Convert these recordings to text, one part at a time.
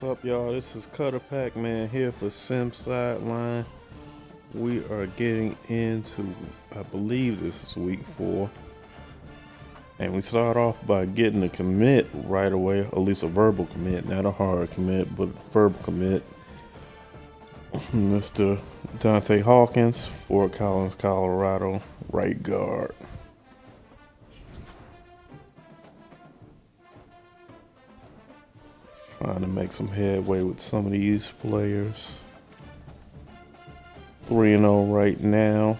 What's up, y'all? This is Cutter Pac-Man here for Sim Sideline. We are getting into, I believe this is week 4. And we start off by getting a commit right away, at least a verbal commit, not a hard commit, but a verbal commit. Mr. Deontae Hawkins, Fort Collins, Colorado, right guard. Trying to make some headway with some of these players. 3-0 right now.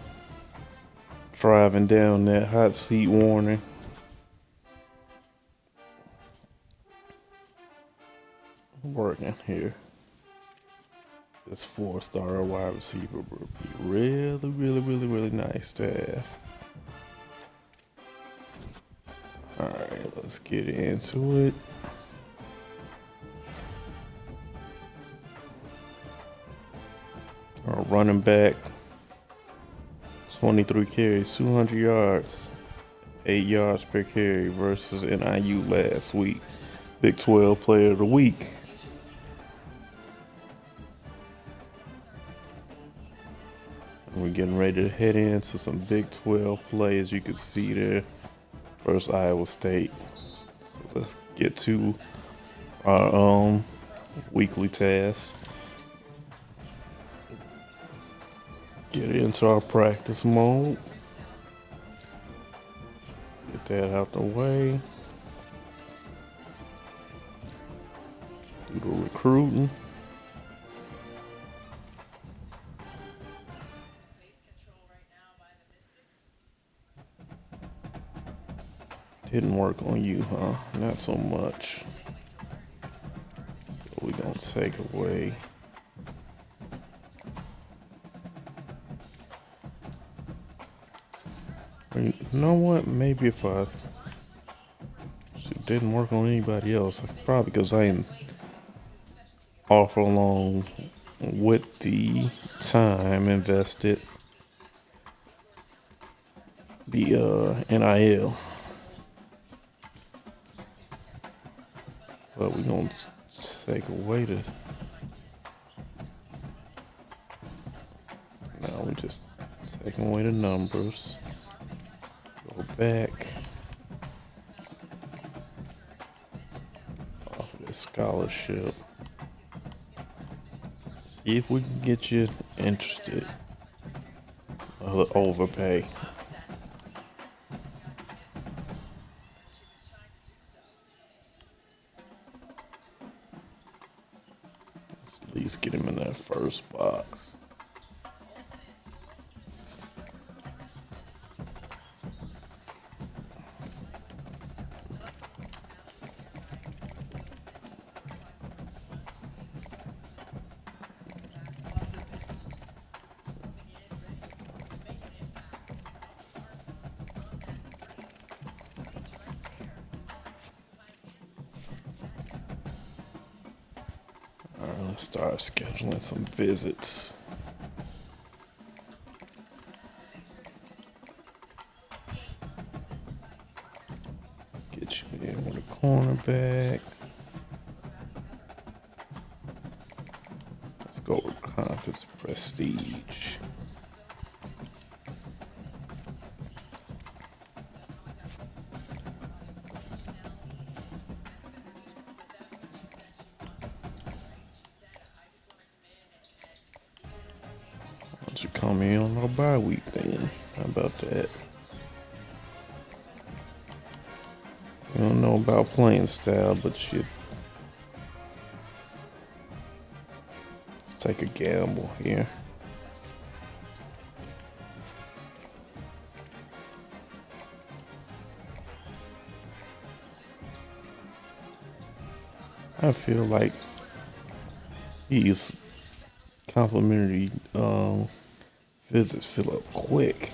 Driving down that hot seat warning. Working here. This 4-star wide receiver would be really nice to have. Alright, let's get into it. Our running back, 23 carries, 200 yards, 8 yards per carry versus NIU last week. Big 12 player of the week. And we're getting ready to head into some Big 12 play, as you can see there, versus Iowa State. So let's get to our weekly task. Get into our practice mode. Get that out the way. Do the recruiting. Didn't work on you, huh? Not so much. So we're gonna take away. You know what? Maybe if it didn't work on anybody else, probably because I ain't awful along with the time invested. The NIL. But we're gonna take away the. Now we're just taking away the numbers. Go back off of this scholarship. See if we can get you interested. Overpay. Let's at least get him in that first box. Let's start scheduling some visits. Get you in with a cornerback. Let's go with conference prestige. You come in on a bye week then. How about that? You don't know about playing style, but you let's take a gamble here. I feel like these complimentary visits fill up quick.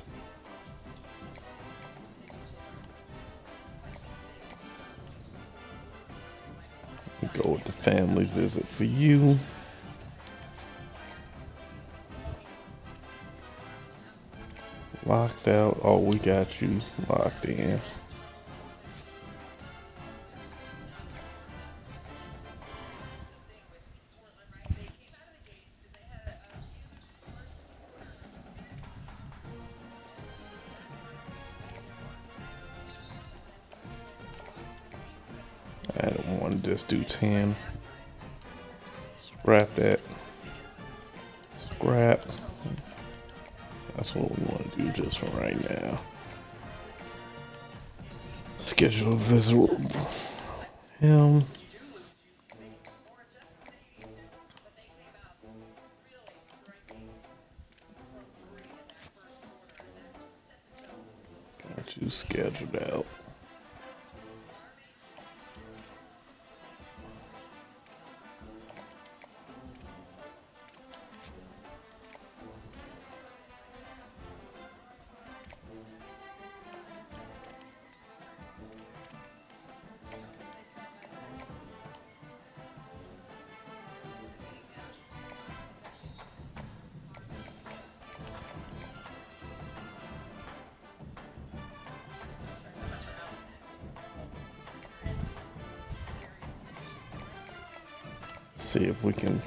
Go with the family visit for you. Locked out. Oh, we got you locked in. I don't want to just do 10. Scrap that. Scrap. That's what we want to do just for right now. Schedule a visit. Him. Got you scheduled out. See if we can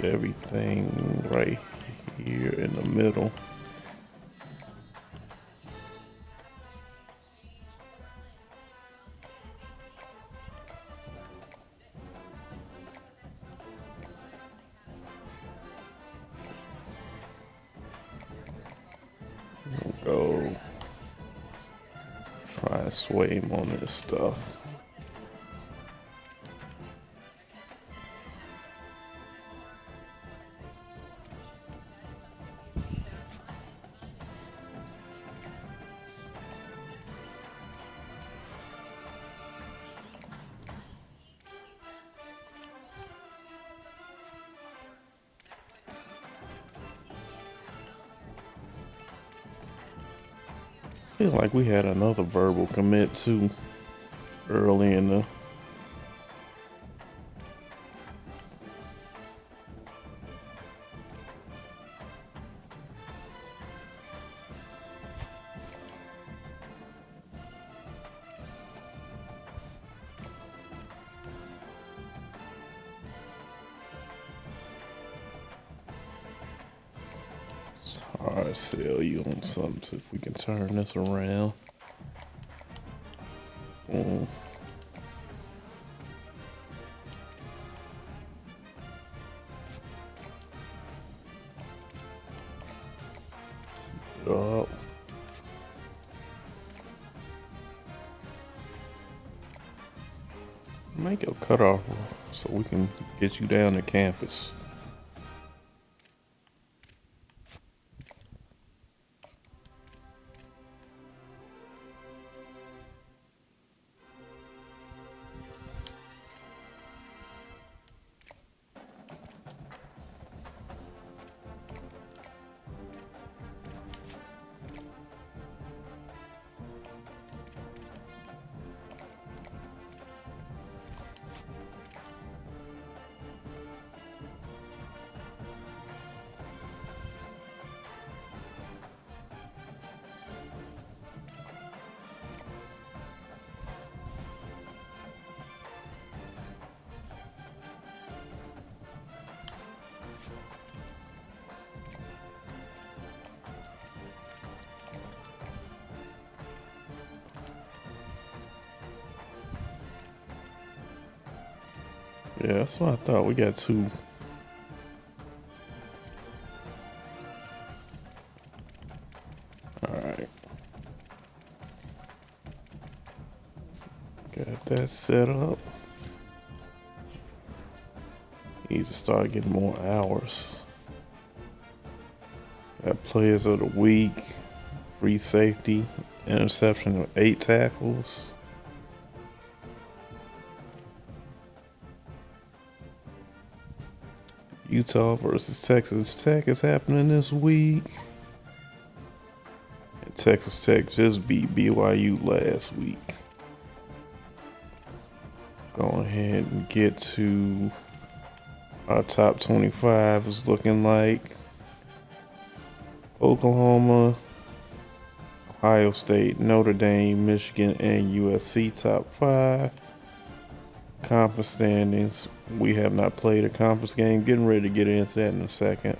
everything right here in the middle. Go try and sway him on this stuff. I feel like we had another verbal commit too early in the hard sell you on something, see if we can turn this around. Up. Make a cutoff so we can get you down to campus. Yeah, that's what I thought. We got two. Alright. Got that set up. Need to start getting more hours. Got players of the week, free safety, interception with 8 tackles. Utah versus Texas Tech is happening this week. And Texas Tech just beat BYU last week. Go ahead and get to our top 25 is looking like Oklahoma, Ohio State, Notre Dame, Michigan, and USC top 5. Conference standings. We have not played a conference game. Getting ready to get into that in a second.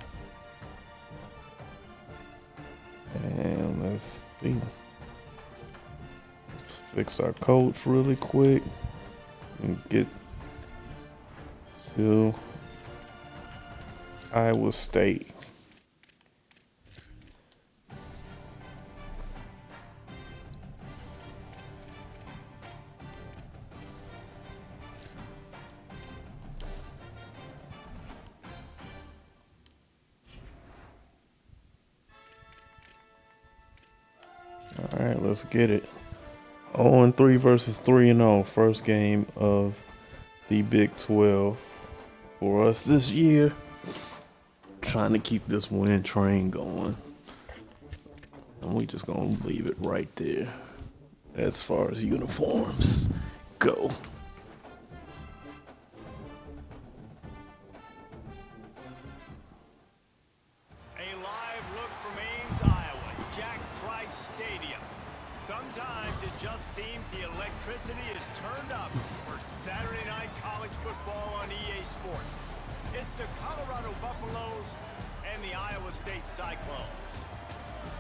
And let's see. Let's fix our coach really quick and get to Iowa State. All right, let's get it. 0-3 versus 3-0. First game of the Big 12 for us this year. Trying to keep this win train going. And we just gonna leave it right there as far as uniforms go. A live look from Ames, Iowa, Jack Trice Stadium. Sometimes it just seems the electricity is turned up for Saturday night college football on EA Sports. It's the Colorado Buffaloes and the Iowa State Cyclones.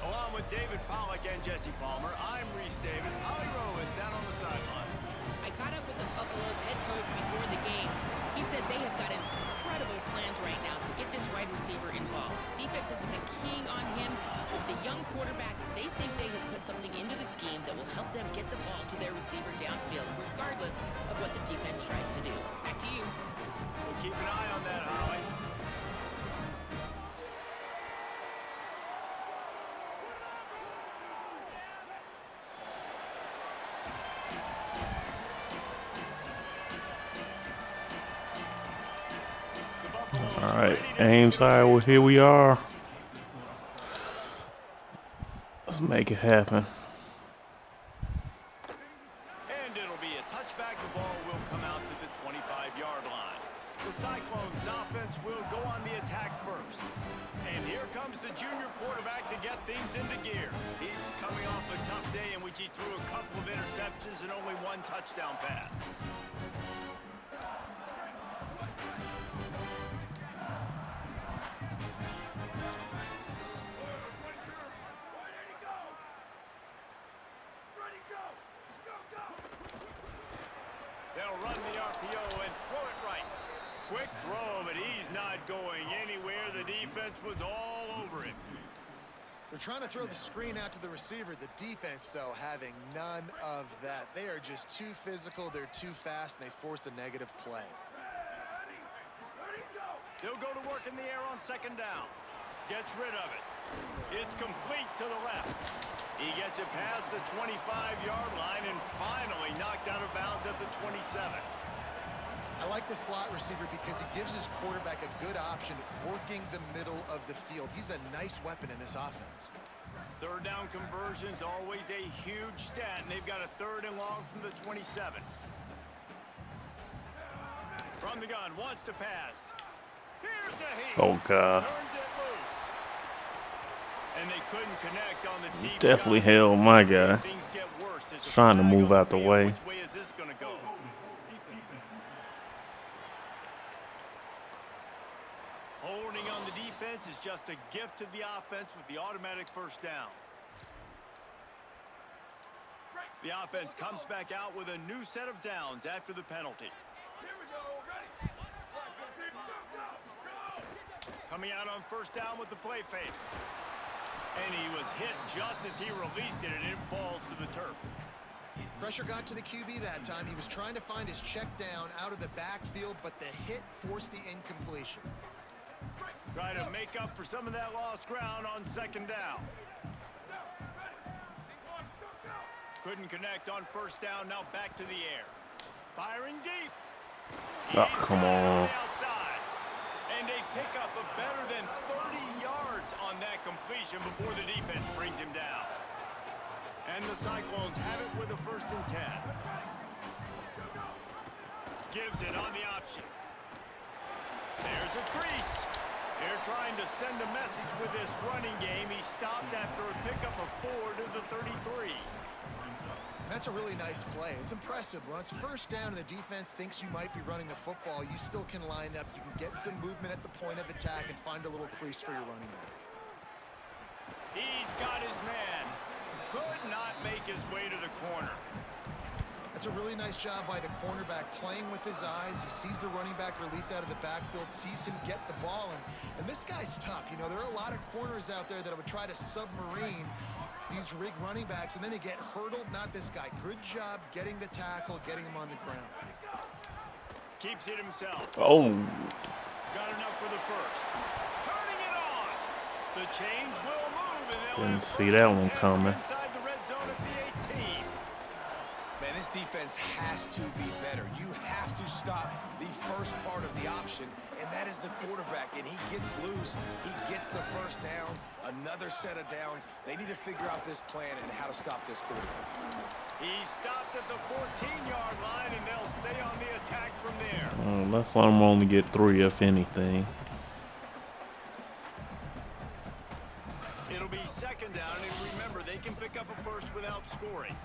Along with David Pollack and Jesse Palmer, I'm Reese Davis. Holly Rowe is down on the sideline. I caught up with the Buffaloes head coach before the game. He said they have got incredible plans right now to get this wide receiver involved. Defense has been keying on him. With the young quarterback, they think they have put something into the scheme that will help them get the ball to their receiver downfield, regardless of what the defense tries to do. Back to you. We'll keep an eye on that, Holly. All right, Ames, Iowa, here we are. Let's make it happen. And it'll be a touchback. The ball will come out to the 25-yard line. The Cyclones offense will go on the attack first. And here comes the junior quarterback to get things into gear. He's coming off a tough day in which he threw a couple of interceptions and only one touchdown pass. They'll run the RPO and throw it right. Quick throw, but he's not going anywhere. The defense was all over him. They're trying to throw the screen out to the receiver. The defense, though, having none of that. They are just too physical. They're too fast, and they force a negative play. They'll go to work in the air on second down. Gets rid of it. It's complete to the left. He gets it past the 25-yard line and finally knocked out of bounds at the 27. I like the slot receiver because he gives his quarterback a good option working the middle of the field. He's a nice weapon in this offense. Third down conversion's always a huge stat, and they've got a 3rd and long from the 27. From the gun, wants to pass. Here's a heat. Oh, God. Turns it loose. And they couldn't connect on the deep Definitely shot. held my guy. Things get worse as the Trying to flag move on out the field. way. Which way is this going to go? Holding on the defense is just a gift to the offense with the automatic first down. The offense comes back out with a new set of downs after the penalty. Here we go. Ready? Coming out on first down with the play fake. And he was hit just as he released it, and it falls to the turf. Pressure got to the QB that time. He was trying to find his check down out of the backfield, but the hit forced the incompletion. Try to make up for some of that lost ground on second down. Couldn't connect on first down. Now back to the air. Firing deep. Oh, come on. Outside. And they pick up a better than 30 yards on that completion before the defense brings him down. And the Cyclones have it with a 1st and 10. Gives it on the option. There's a crease. They're trying to send a message with this running game. He stopped after a pickup of 4 to the 33. That's a really nice play. It's impressive. When it's first down and the defense thinks you might be running the football, you still can line up. You can get some movement at the point of attack and find a little crease for your running back. He's got his man. Could not make his way to the corner. That's a really nice job by the cornerback, playing with his eyes. He sees the running back release out of the backfield, sees him get the ball, and this guy's tough. You know, there are a lot of corners out there that would try to submarine these rig running backs, and then they get hurdled. Not this guy. Good job getting the tackle, getting him on the ground. Keeps it himself. Oh. Got enough for the first. Turning it on. The change will move, and they'll Didn't see that one coming. inside the red zone at the 18. Man, this defense has to be better. You have to stop the first part of the option, and that is the quarterback. And he gets loose. He gets the first down, another set of downs. They need to figure out this plan and how to stop this quarterback. He stopped at the 14-yard line, and they'll stay on the attack from there. That's why I'm only get 3, if anything. It'll be second down, and remember, they can pick up a first without scoring.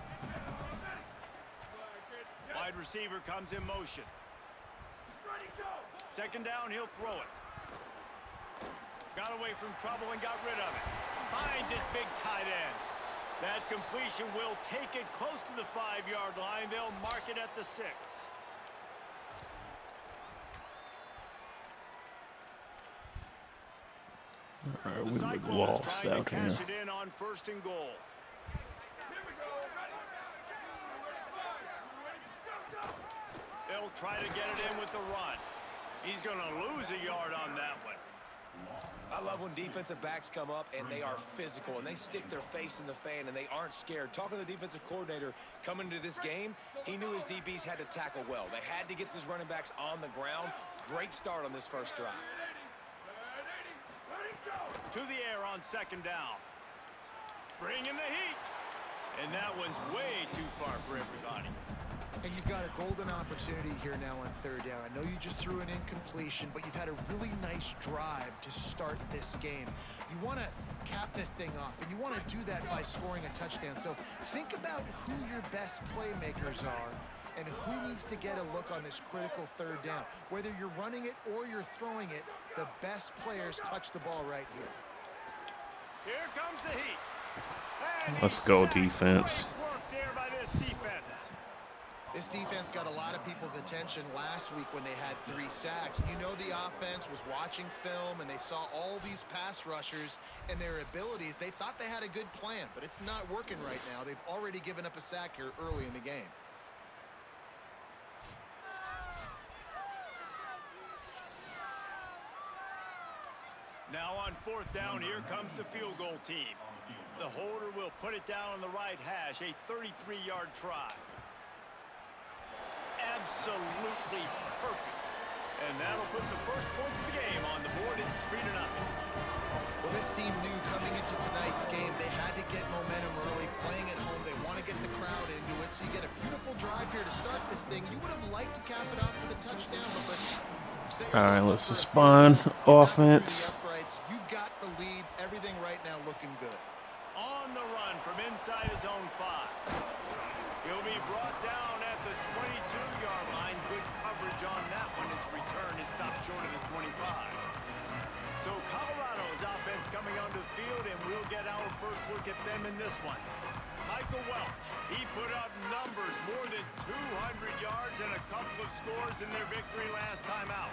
Wide receiver comes in motion. Second down, he'll throw it. Got away from trouble and got rid of it. Finds his big tight end. That completion will take it close to the 5-yard line. They'll mark it at the 6. All right, The we look Cyclones lost trying out to here. cash it in on 1st and goal. They'll try to get it in with the run. He's going to lose a yard on that one. I love when defensive backs come up and they are physical and they stick their face in the fan and they aren't scared. Talking to the defensive coordinator coming into this game, he knew his DBs had to tackle well. They had to get these running backs on the ground. Great start on this first drive. To the air on second down. Bringing the heat. And that one's way too far for everybody. And you've got a golden opportunity here now on third down. I know you just threw an incompletion, but you've had a really nice drive to start this game. You want to cap this thing off, and you want to do that by scoring a touchdown. So think about who your best playmakers are and who needs to get a look on this critical third down. Whether you're running it or you're throwing it, the best players touch the ball right here. Here comes the heat. And Let's he's go, sacked. defense. Great work there by this defense. This defense got a lot of people's attention last week when they had 3 sacks. You know the offense was watching film, and they saw all these pass rushers and their abilities. They thought they had a good plan, but it's not working right now. They've already given up a sack here early in the game. Now on 4th down, here comes the field goal team. The holder will put it down on the right hash, a 33-yard try. Absolutely perfect. And that'll put the first points of the game on the board. It's 3-0. Well, this team knew coming into tonight's game they had to get momentum early, playing at home. They want to get the crowd into it, so you get a beautiful drive here to start this thing. You would have liked to cap it off with a touchdown, but listen. All right, let's suspend offense. You've got the lead. Everything right now looking good. On the run from inside his own 5. He'll be brought down at the 22-yard line. Good coverage on that one. His return is stopped short of the 25. So Colorado's offense coming onto the field, and we'll get our first look at them in this one. Micah Welch, he put up numbers, more than 200 yards and a couple of scores in their victory last time out.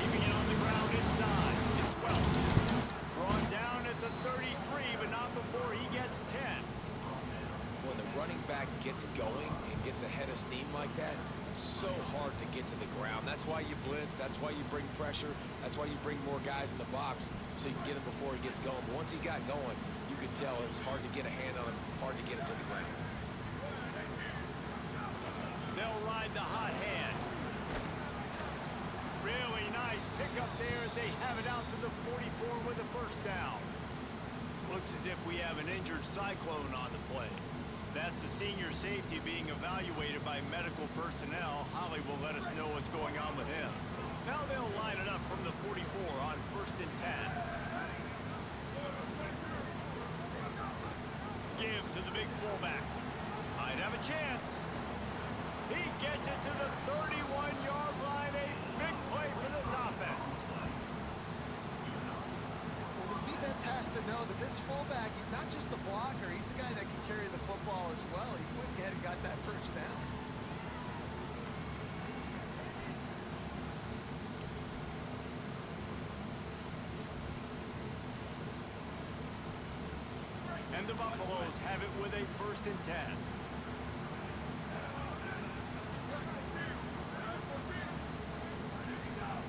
Keeping it on the ground inside, it's Welch. Brought down at the 33, but not before he gets 10. When the running back gets going and gets ahead of steam like that, so hard to get to the ground. That's why you blitz. That's why you bring pressure. That's why you bring more guys in the box so you can get him before he gets going. But once he got going, you could tell it was hard to get a hand on him, hard to get him to the ground. They'll ride the hot hand. Really nice pickup there as they have it out to the 44 with a first down. Looks as if we have an injured Cyclone on the play. That's the senior safety being evaluated by medical personnel. Holly will let us know what's going on with him. Now they'll line it up from the 44 on 1st and 10. Give to the big fullback. Wide have a chance. He gets it to the 31-yard line. A big play for this offense. Well, this defense has to know that this fullback, he's not just a blocker. He's a guy that can carry the football as well. He went ahead and got that first down. And the Buffaloes have it with a 1st and 10.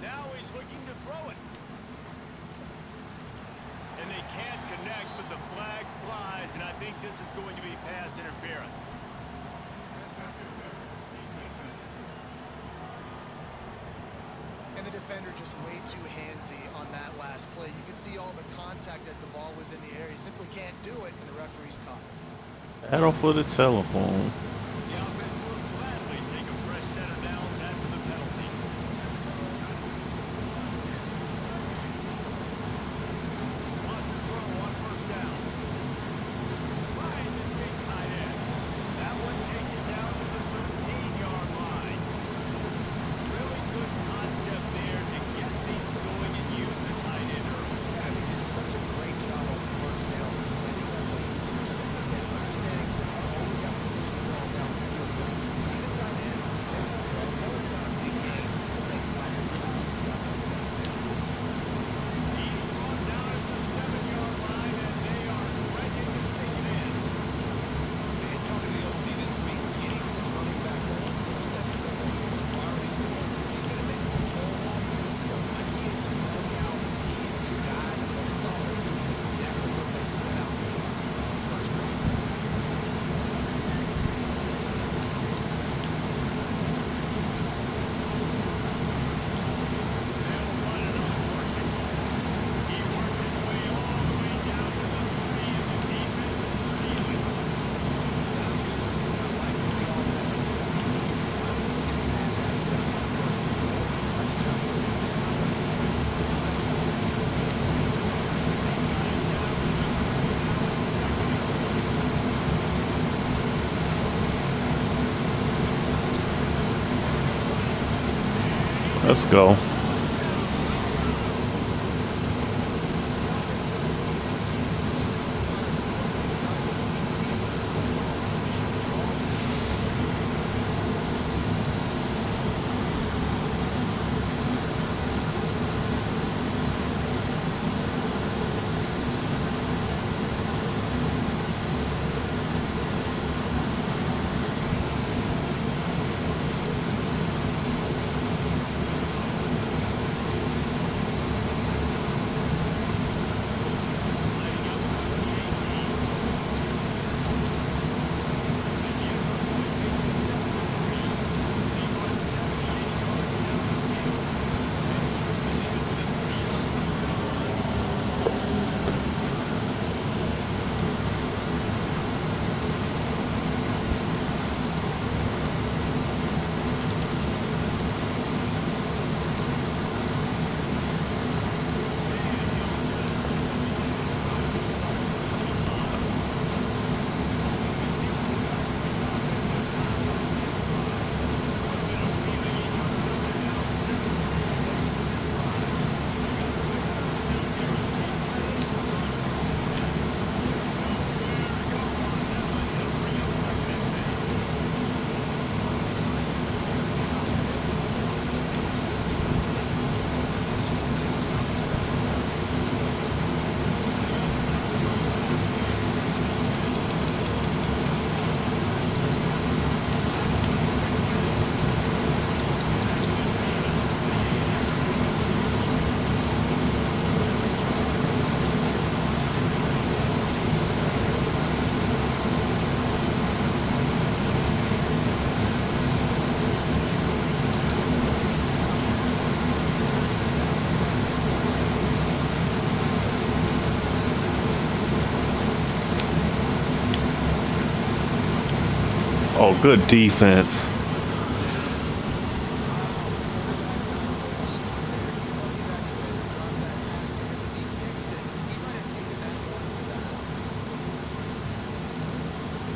Now he's looking to throw it. And they can't connect, but the flag flies, and I think this is going to be pass interference. And the defender just way too handsy on that last play. You could see all the contact as the ball was in the air. He simply can't do it, and the referee's caught it. Battle for the telephone. The offense will gladly take a fresh set of downs after the penalty. Wants to throw on 1st down. Finds his big tight end. That one takes it down to the 13-yard line. Really good concept there to get things going and use the tight end early. Yeah, I mean, just such a great job on 1st down, setting up an easier setting down. Understanding you always have to push the ball down the field. You see the tight end, and the throw. No, it's not a big game. It makes life really easy on that second down. He's brought down at the 7-yard line, and they are threatening to take it in. Man, talking to the OC this week, getting this running back going was step number 1. It was priority number 1. He said it makes the whole offense feel like he is the lookout. He is the guy. This offense is doing exactly what they set out to do with this 1st drive. They'll run it on 1st and goal. He works his way all the way down to the 3, and the defense is reeling. I like what the offense is doing. He's not going to get past that. They're on 1st and goal. Nice job with that. Let's start to Let's go. Oh, good defense.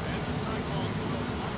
And the Cyclones will punt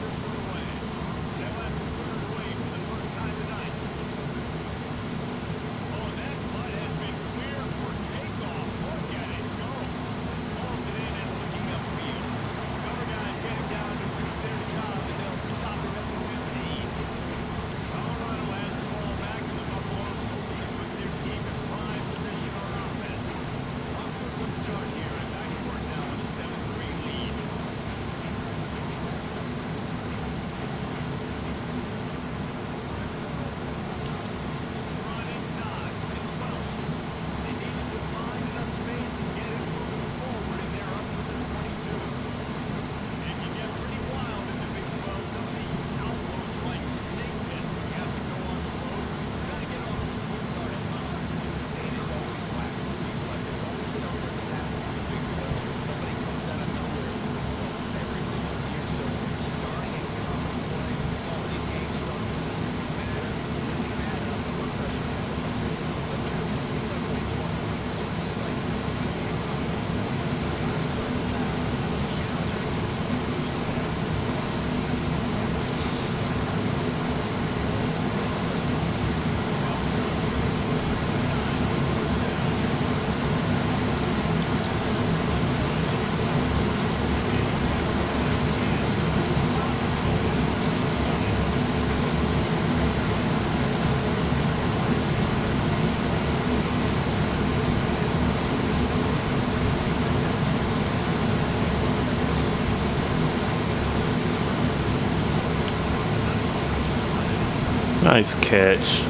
Nice catch.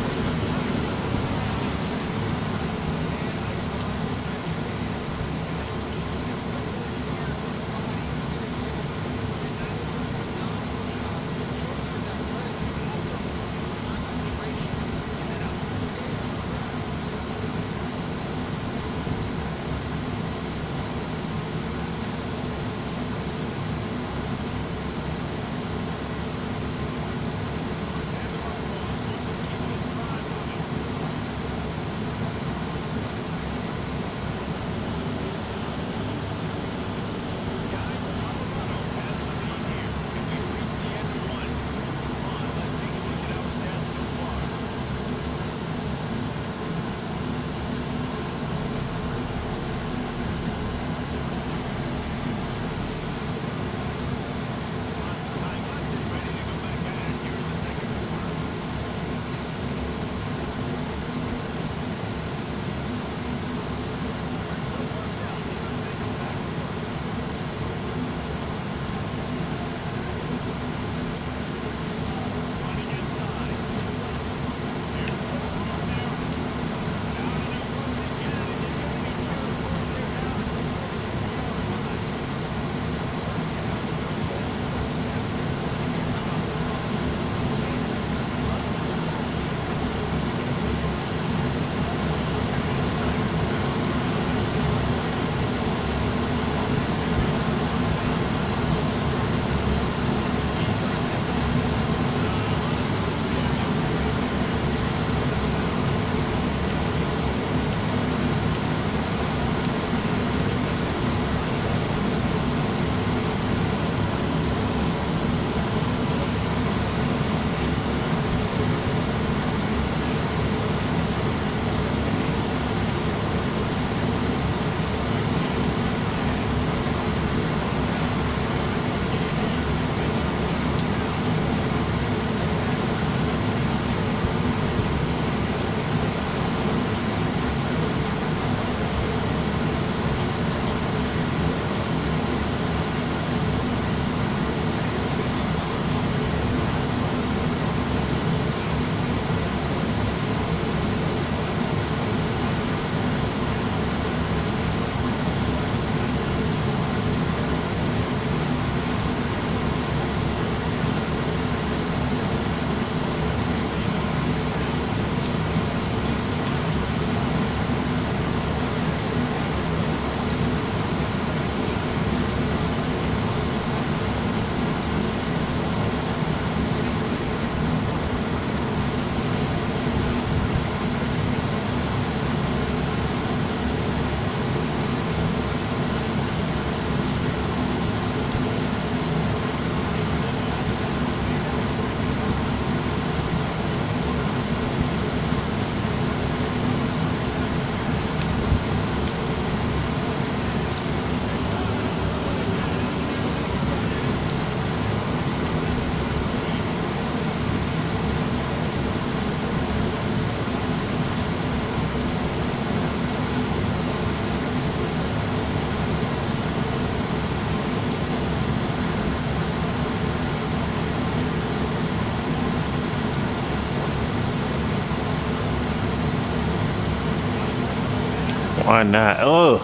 Why not? Oh,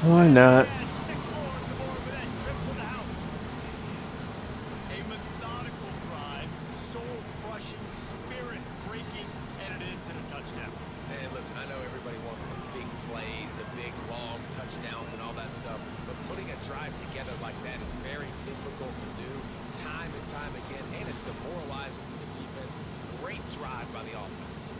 why not? And 6 more at the board with that trip to the house. A methodical drive, soul-crushing, spirit-breaking, and it into the touchdown. And listen, I know everybody wants the big plays, the big long touchdowns and all that stuff, but putting a drive together like that is very difficult to do time and time again, and it's demoralizing for the defense. Great drive by the offense.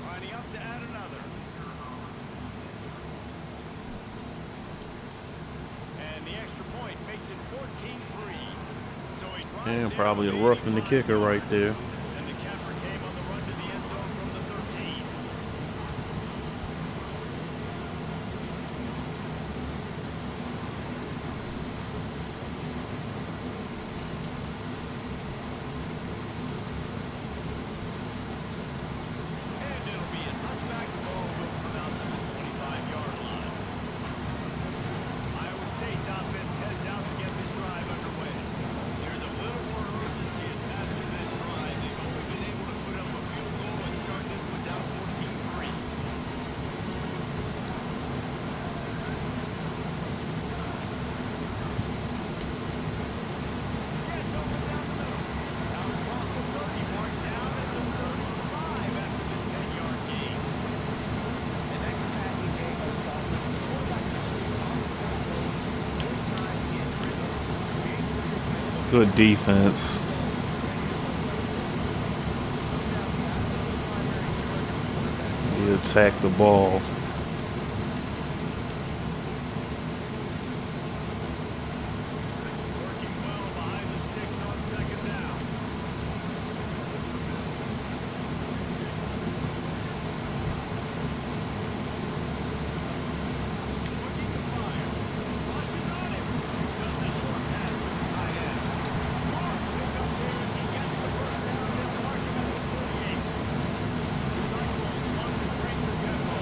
Lining up to add another. And the extra point makes it 14-3. So he drives And there probably a on roughing the 85 kicker right yards. there. And the capper came on the run to the end zone from the 13. And it'll be a touchback Good defense. He attacked the ball. Working well behind the sticks on second down. Looking to fire. Rushes on him. Just a short pass to the tight end. Long pickup there as he gets the first down. They'll mark him at the 48. The Cyclones want to break the tempo.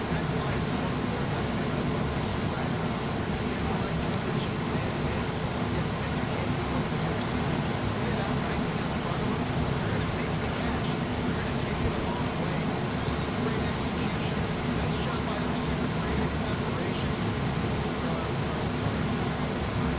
That's why it's important for that big location right now. It's to get behind coverage. It's man-to-man. Someone gets picked, you can't keep up with your receiver. Just play it out nicely in front of them. You're going to make the catch. You're going to take it a long way. Great execution. Nice job by the receiver. Creating separation. Throw out in front of his arm.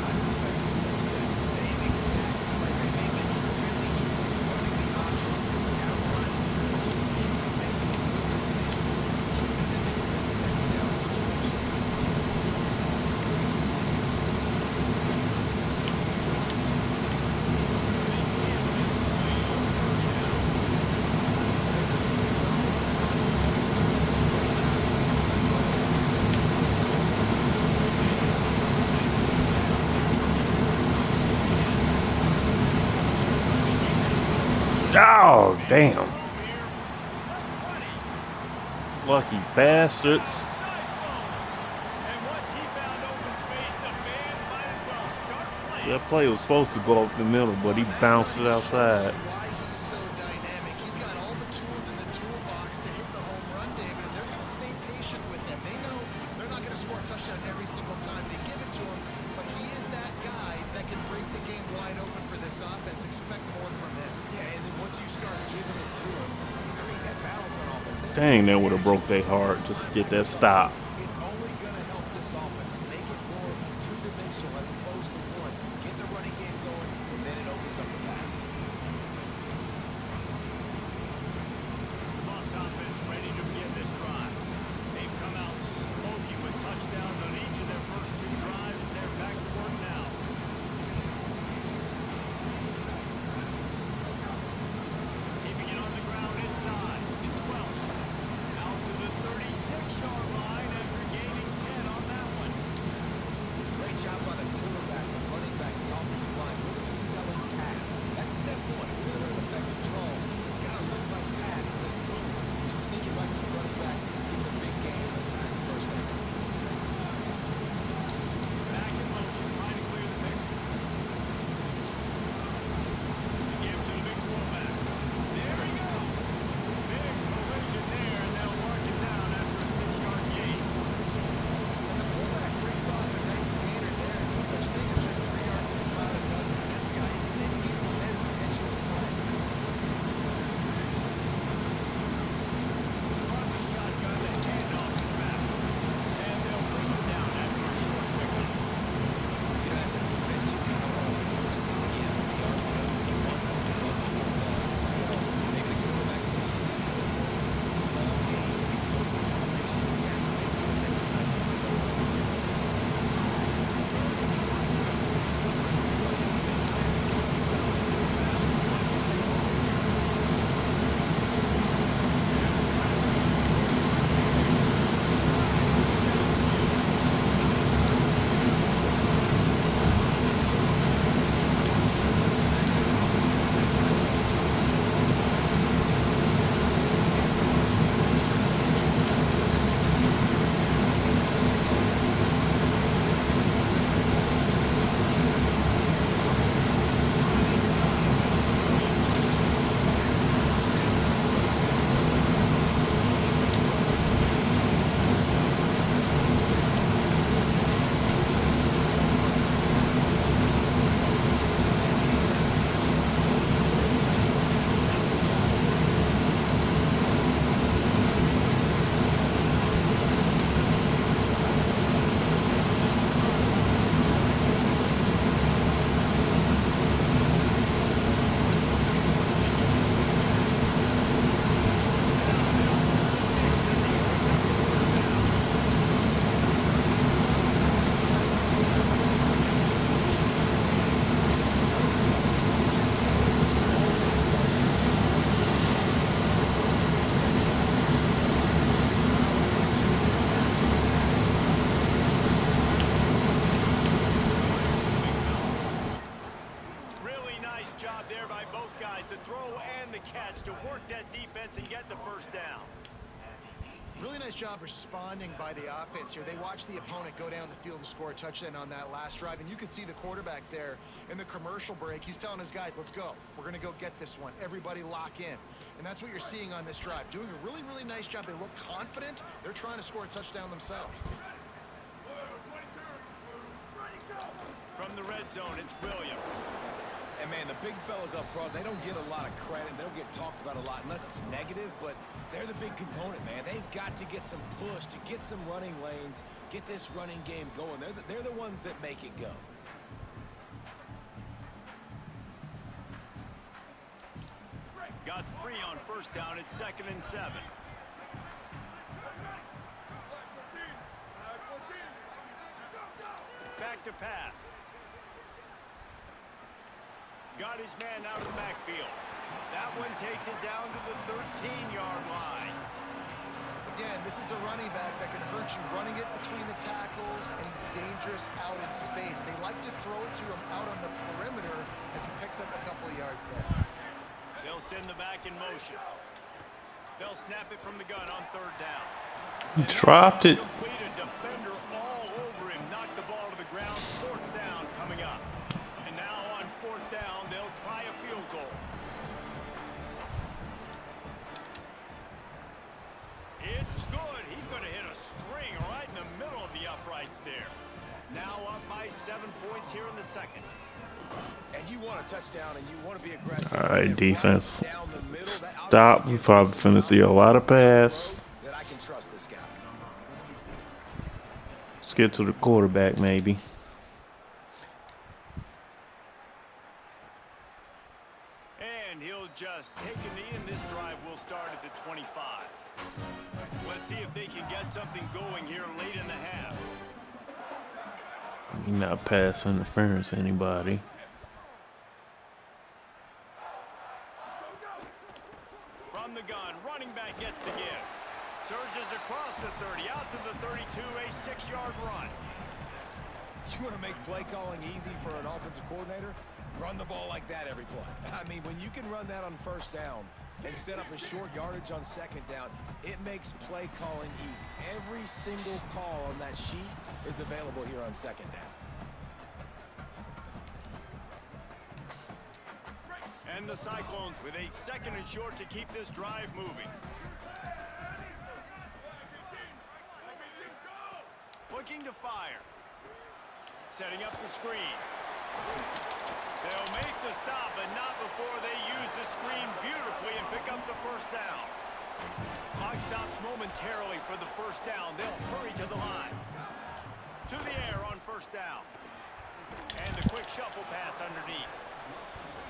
I suspect we can see that same exact play. They make it really easy running the option. Capitalize some motion, keeping making good decisions, keeping them in good second down situations. Oh, damn. Here, the 20. Lucky bastards. Cyclones. And once he found open space, the man might as well start playing. That play was supposed to go up the middle, but he bounced it outside. Why he's so dynamic. He's got all the tools in the toolbox to hit the home run, David, and they're going to stay patient with him. They know they're not going to score a touchdown every single time they give it to him, but he is that guy that can break the game wide open for this offense. Expect more from him. Yeah, and then once you start giving it to them, you create that balance on offense. Dang, that would have broke their heart just to get that stop. It's only going to help this offense make it more two-dimensional as opposed to one. Get the running game going, and then it opens up the pass. The Bucs offense ready to begin this drive. They've come out smoking with touchdowns on each of their first two drives, and they're back to work now. Keeping it on the ground inside. It's Welch. Out to the 36-yard line, and to work that defense and get the first down. Really nice job responding by the offense here. They watched the opponent go down the field and score a touchdown on that last drive, and you could see the quarterback there in the commercial break. He's telling his guys, let's go. We're going to go get this one. Everybody lock in. And that's what you're seeing on this drive. Doing a really, really nice job. They look confident. They're trying to score a touchdown themselves. From the red zone, it's Williams. And, man, the big fellas up front, they don't get a lot of credit. They don't get talked about a lot unless it's negative, but they're the big component, man. They've got to get some push, to get some running lanes, get this running game going. They're the ones that make it go. Got 3 on first down. It's 2nd and 7. Back to pass. Got his man out of the backfield. That one takes it down to the 13-yard line. Again, this is a running back that can hurt you running it between the tackles, and he's dangerous out in space. They like to throw it to him out on the perimeter as he picks up a couple of yards there. They'll send the back in motion. They'll snap it from the gun on 3rd down. He dropped it. Complete a defender all over him. Knocked the ball to the ground. 4th down coming up. And now on 4th down, they'll try a field goal. It's good. He could have hit a string right in the middle of the uprights there. Now up by 7 points here in the 2nd. And you want a touchdown and you want to be aggressive. All right, defense. Stop. We probably finna see a lot of pass. That I can trust this guy. Let's get to the quarterback, maybe. And he'll just take a knee, and this drive will start at the 25. Let's see if they can get something going here late in the half. He's not pass interference to anybody. From the gun, running back gets the give. Surges across the 30, out to the 32, a 6-yard run. You want to make play calling easy for an offensive coordinator? Run the ball like that every play. I mean, when you can run that on 1st down and set up a short yardage on 2nd down, it makes play calling easy. Every single call on that sheet is available here on 2nd down. And the Cyclones with a 2nd and short to keep this drive moving. Looking to fire. Setting up the screen. They'll make the stop, but not before they use the screen beautifully and pick up the 1st down. Clock stops momentarily for the 1st down. They'll hurry to the line. To the air on 1st down. And the quick shuffle pass underneath.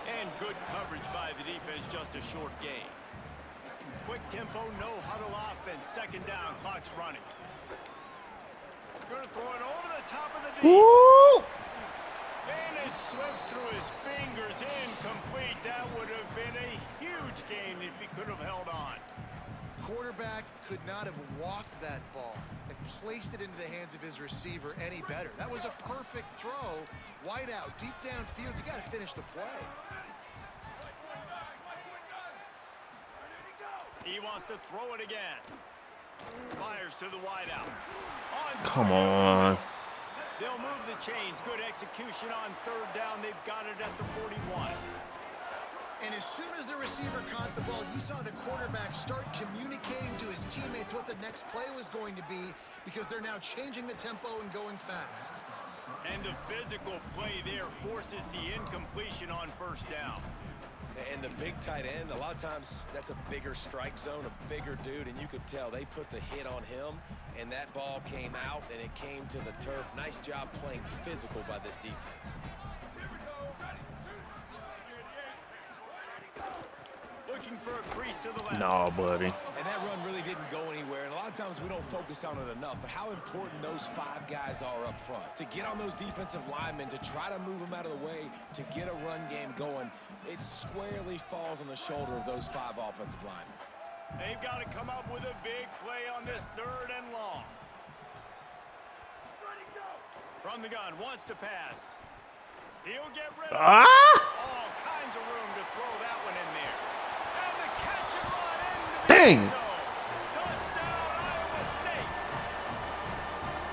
And good coverage by the defense, just a short gain. Quick tempo, no huddle offense. 2nd down, clock's running. Going to throw it over the top of the D. And it slips through his fingers, incomplete. That would have been a huge gain if he could have held on. Quarterback could not have walked that ball and placed it into the hands of his receiver any better. That was a perfect throw. Wide out, deep downfield. You got to finish the play. He wants to throw it again. Fires to the wideout. Come on. They'll move the chains. Good execution on 3rd down. They've got it at the 41. And as soon as the receiver caught the ball, you saw the quarterback start communicating to his teammates what the next play was going to be, because they're now changing the tempo and going fast. And the physical play there forces the incompletion on 1st down. And the big tight end, a lot of times that's a bigger strike zone, a bigger dude, and you could tell they put the hit on him, and that ball came out, and it came to the turf. Nice job playing physical by this defense. Looking for a crease to the left. No, buddy. And that run really didn't go anywhere, and a lot of times we don't focus on it enough, but how important those 5 guys are up front. To get on those defensive linemen, to try to move them out of the way, to get a run game going, it squarely falls on the shoulder of those 5 offensive linemen. They've got to come up with a big play on this 3rd and long. From the gun, wants to pass. He'll get rid of it. All kinds of room to throw that one in there. And the catch Dang. Touchdown, Iowa State.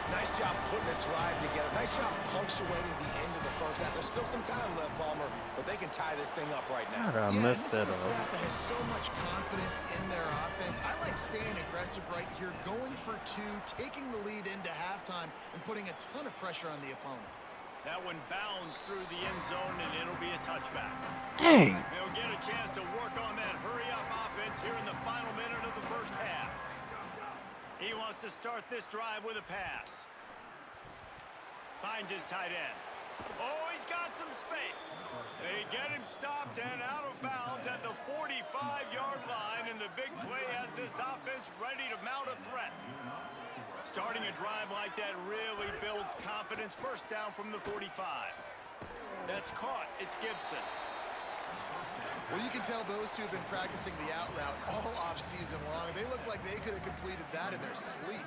Nice job putting a drive together. Nice job punctuating the end of the first half. There's still some time left, Palmer, but they can tie this thing up right now. How did I Yeah, mess this that is a up? staff that has so much confidence in their offense. I like staying aggressive right here, going for two, taking the lead into halftime, and putting a ton of pressure on the opponent. That one bounds through the end zone, and it'll be a touchback. Dang. They'll get a chance to work on that hurry-up offense here in the final minute of the first half. He wants to start this drive with a pass. Finds his tight end. Oh, he's got some space. They get him stopped and out of bounds at the 45-yard line, and the big play has this offense ready to mount a threat. Starting a drive like that really builds confidence. First down from the 45. That's caught. It's Gibson. Well, you can tell those two have been practicing the out route all off-season long. They look like they could have completed that in their sleep.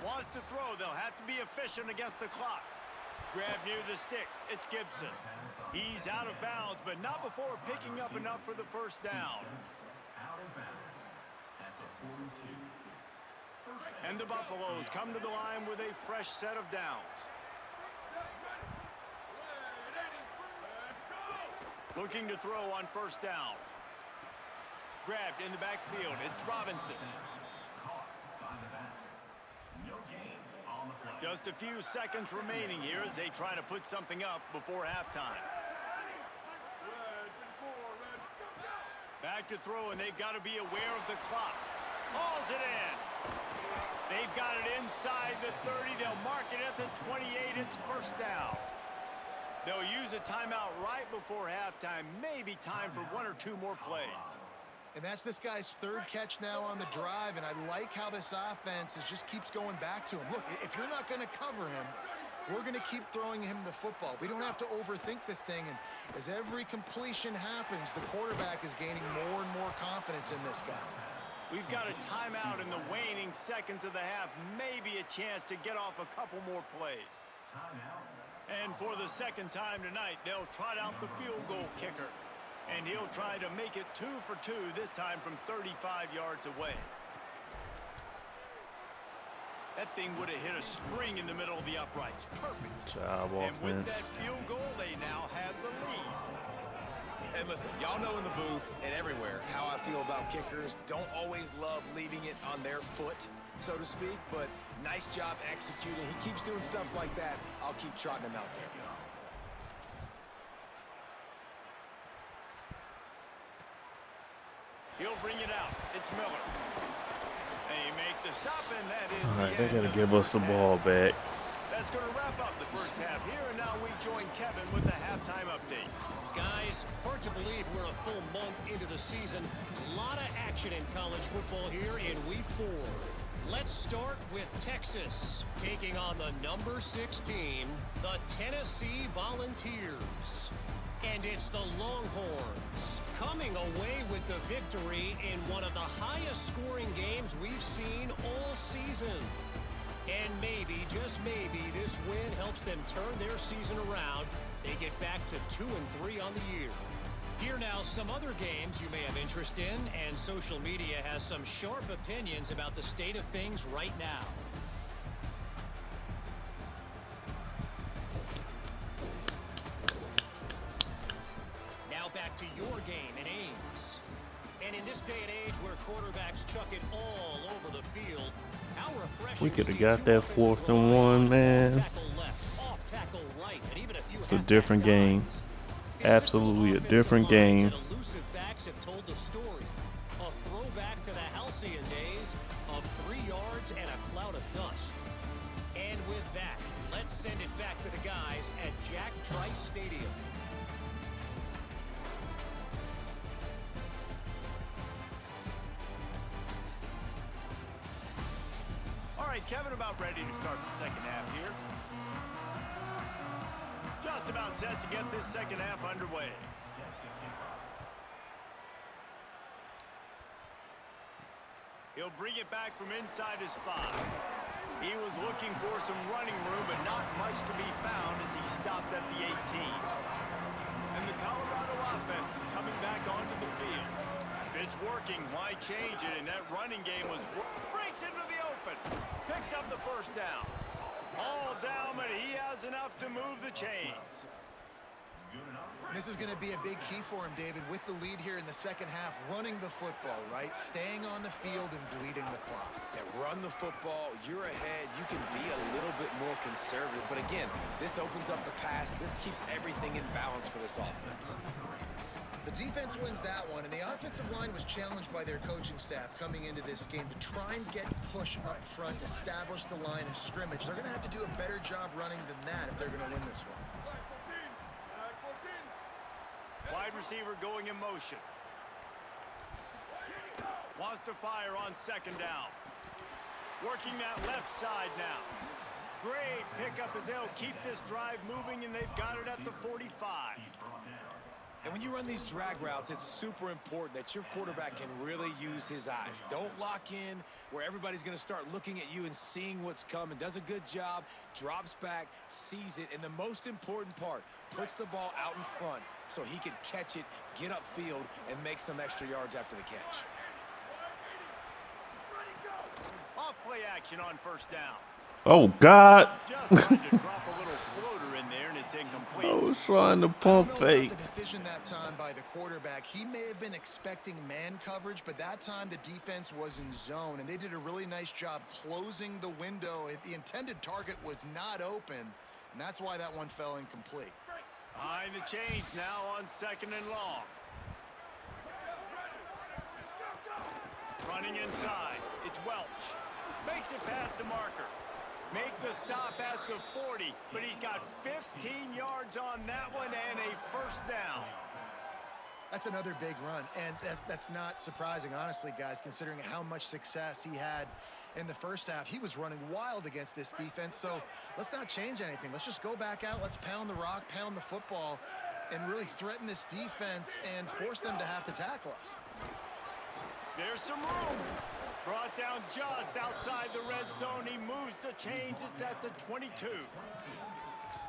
Wants to throw. They'll have to be efficient against the clock. Grab near the sticks. It's Gibson. He's out of bounds, but not before picking up enough for the first down. And the Buffaloes come to the line with a fresh set of downs. Looking to throw on first down. Grabbed in the backfield. It's Robinson. Just a few seconds remaining here as they try to put something up before halftime. Back to throw, and they've got to be aware of the clock. Hauls it in. They've got it inside the 30. They'll mark it at the 28. It's first down. They'll use a timeout right before halftime. Maybe time for one or two more plays. And that's this guy's third catch now on the drive, and I like how this offense just keeps going back to him. Look, if you're not going to cover him, we're going to keep throwing him the football. We don't have to overthink this thing, and as every completion happens, the quarterback is gaining more and more confidence in this guy. We've got a timeout in the waning seconds of the half. Maybe a chance to get off a couple more plays. And for the second time tonight, they'll trot out the field goal kicker. And he'll try to make it 2 for 2, this time from 35 yards away. That thing would have hit a string in the middle of the uprights. Perfect. Job And with offense. that field goal, they now have the lead. And listen, y'all know in the booth and everywhere how I feel about kickers. Don't always love leaving it on their foot, so to speak, but nice job executing. He keeps doing stuff like that. I'll keep trotting him out there. He'll bring it out. It's Miller. They make the stop, and that is All right, the they end gotta of give the us the first ball half. back. That's going to wrap up the first half here, and now we join Kevin with the halftime update. Guys, hard to believe we're a full month into the season. A lot of action in college football here in Week 4. Let's start with Texas, taking on the number 6 team, the Tennessee Volunteers. And it's the Longhorns coming away with the victory in one of the highest scoring games we've seen all season. And maybe, just maybe, this win helps them turn their season around. They get back to 2-3 on the year. Here now, some other games you may have interest in, and social media has some sharp opinions about the state of things right now. Now back to your game in Ames. And in this day and age where quarterbacks chuck it all over the field, how refreshing. We could to have see got two that offenses 4th and rely 1, on man. tackle left, off tackle right, and even a few It's a halfback different game. dives. Absolutely a Physical different offensive lines game. and elusive backs have told the story. A throwback to the halcyon days of 3 yards and a cloud of dust. And with that, let's send it back to the guys at Jack Trice Stadium. All right, Kevin, about ready to start the second half here. Just about set to get this second half underway. He'll bring it back from inside his 5. He was looking for some running room, but not much to be found as he stopped at the 18. And the Colorado offense is coming back onto the field. It's working. Why change it? And that running game was breaks into the open. Picks up the first down. All down, but he has enough to move the chains. This is going to be a big key for him, David, with the lead here in the second half, running the football, right? Staying on the field and bleeding the clock. Yeah, run the football. You're ahead. You can be a little bit more conservative. But again, this opens up the pass. This keeps everything in balance for this offense. The defense wins that one, and the offensive line was challenged by their coaching staff coming into this game to try and get push up front, establish the line of scrimmage. They're going to have to do a better job running than that if they're going to win this one. Wide receiver going in motion. Wants to fire on second down. Working that left side now. Great pickup as they'll keep this drive moving, and they've got it at the 45. And when you run these drag routes, it's super important that your quarterback can really use his eyes. Don't lock in where everybody's going to start looking at you and seeing what's coming. Does a good job, drops back, sees it, and the most important part, puts the ball out in front so he can catch it, get upfield, and make some extra yards after the catch. Off play action on first down. Oh, God. Just trying to drop a little floater in there, and it's incomplete. I was trying to pump fake. The decision that time by the quarterback, he may have been expecting man coverage, but that time the defense was in zone, and they did a really nice job closing the window. The intended target was not open, and that's why that one fell incomplete. Behind the chains now on second and long. Running inside. It's Welch. Makes it past the marker. Make the stop at the 40, but he's got 15 yards on that one and a first down. That's another big run, and that's not surprising, honestly, guys, considering how much success he had in the first half. He was running wild against this defense, so let's not change anything. Let's just go back out, let's pound the rock, pound the football, and really threaten this defense and force them to have to tackle us. There's some room. Brought down just outside the red zone. He moves the chains. It's at the 22.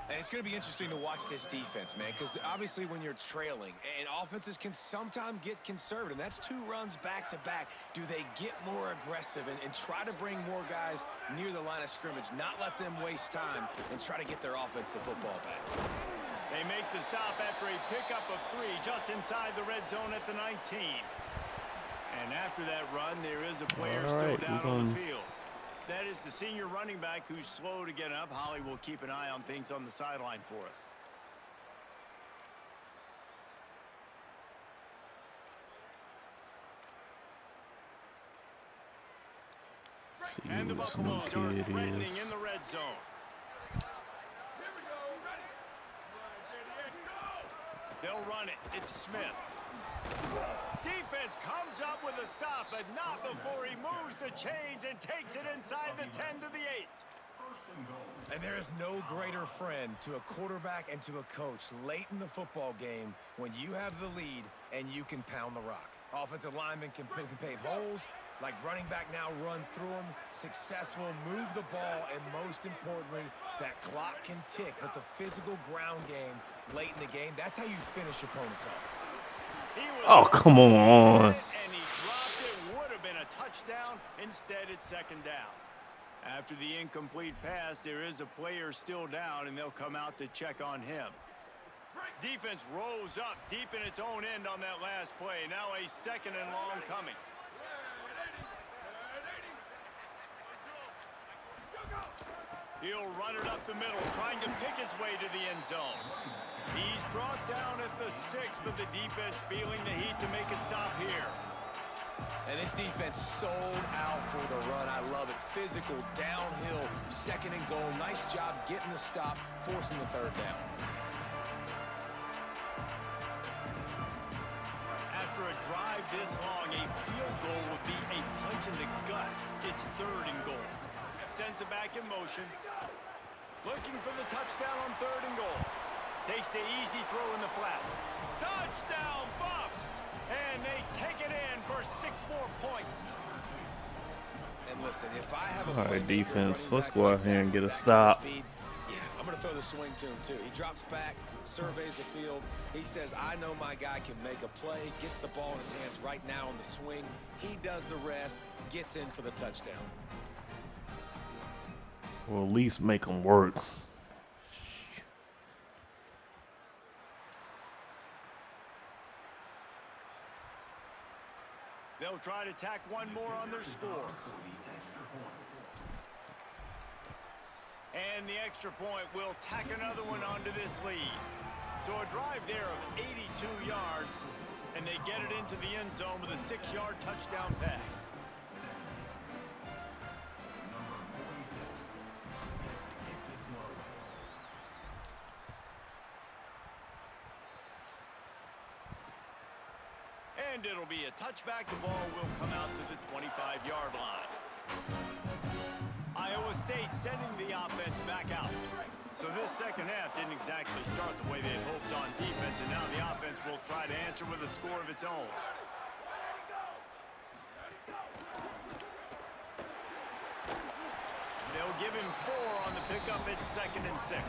And it's going to be interesting to watch this defense, man, because obviously when you're trailing, and offenses can sometimes get conservative. That's two runs back-to-back. Do they get more aggressive and try to bring more guys near the line of scrimmage, not let them waste time, and try to get their offense the football back? They make the stop after a pickup of 3 just inside the red zone at the 19. And after that run, there is a player still down on the field. That is the senior running back who's slow to get up. Holly will keep an eye on things on the sideline for us. And the Buffaloes are threatening in the red zone. They'll run it. It's Smith. Defense comes up with a stop, but not before he moves the chains and takes it inside the 10 to the 8. And there is no greater friend to a quarterback and to a coach late in the football game when you have the lead and you can pound the rock. Offensive linemen can pave holes, like running back now runs through them, successful, move the ball, and most importantly, that clock can tick. But the physical ground game late in the game, that's how you finish opponents off. Oh, come on. And he dropped it. Would have been a touchdown. Instead, it's second down. After the incomplete pass, there is a player still down, and they'll come out to check on him. Defense rose up deep in its own end on that last play. Now a second and long coming. He'll run it up the middle, trying to pick his way to the end zone. He's brought down at the 6, but the defense feeling the heat to make a stop here. And this defense sold out for the run. I love it. Physical, downhill, second and goal. Nice job getting the stop, forcing the third down. After a drive this long, a field goal would be a punch in the gut. It's third and goal. Sends it back in motion. Looking for the touchdown on third and goal. Takes the easy throw in the flat. Touchdown, Buffs! And they take it in for 6 more points. And listen, if I have a all right, defense, let's go out here and get a stop. Speed, yeah, I'm going to throw the swing to him, too. He drops back, surveys the field. He says, I know my guy can make a play, gets the ball in his hands right now on the swing. He does the rest, gets in for the touchdown. Or at least make them work. They'll try to tack one more on their score. And the extra point will tack another one onto this lead. So a drive there of 82 yards, and they get it into the end zone with a 6-yard touchdown pass. And it'll be a touchback. The ball will come out to the 25-yard line. Iowa State sending the offense back out. So this second half didn't exactly start the way they had hoped on defense, and now the offense will try to answer with a score of its own. They'll give him 4 on the pickup at 2nd and 6.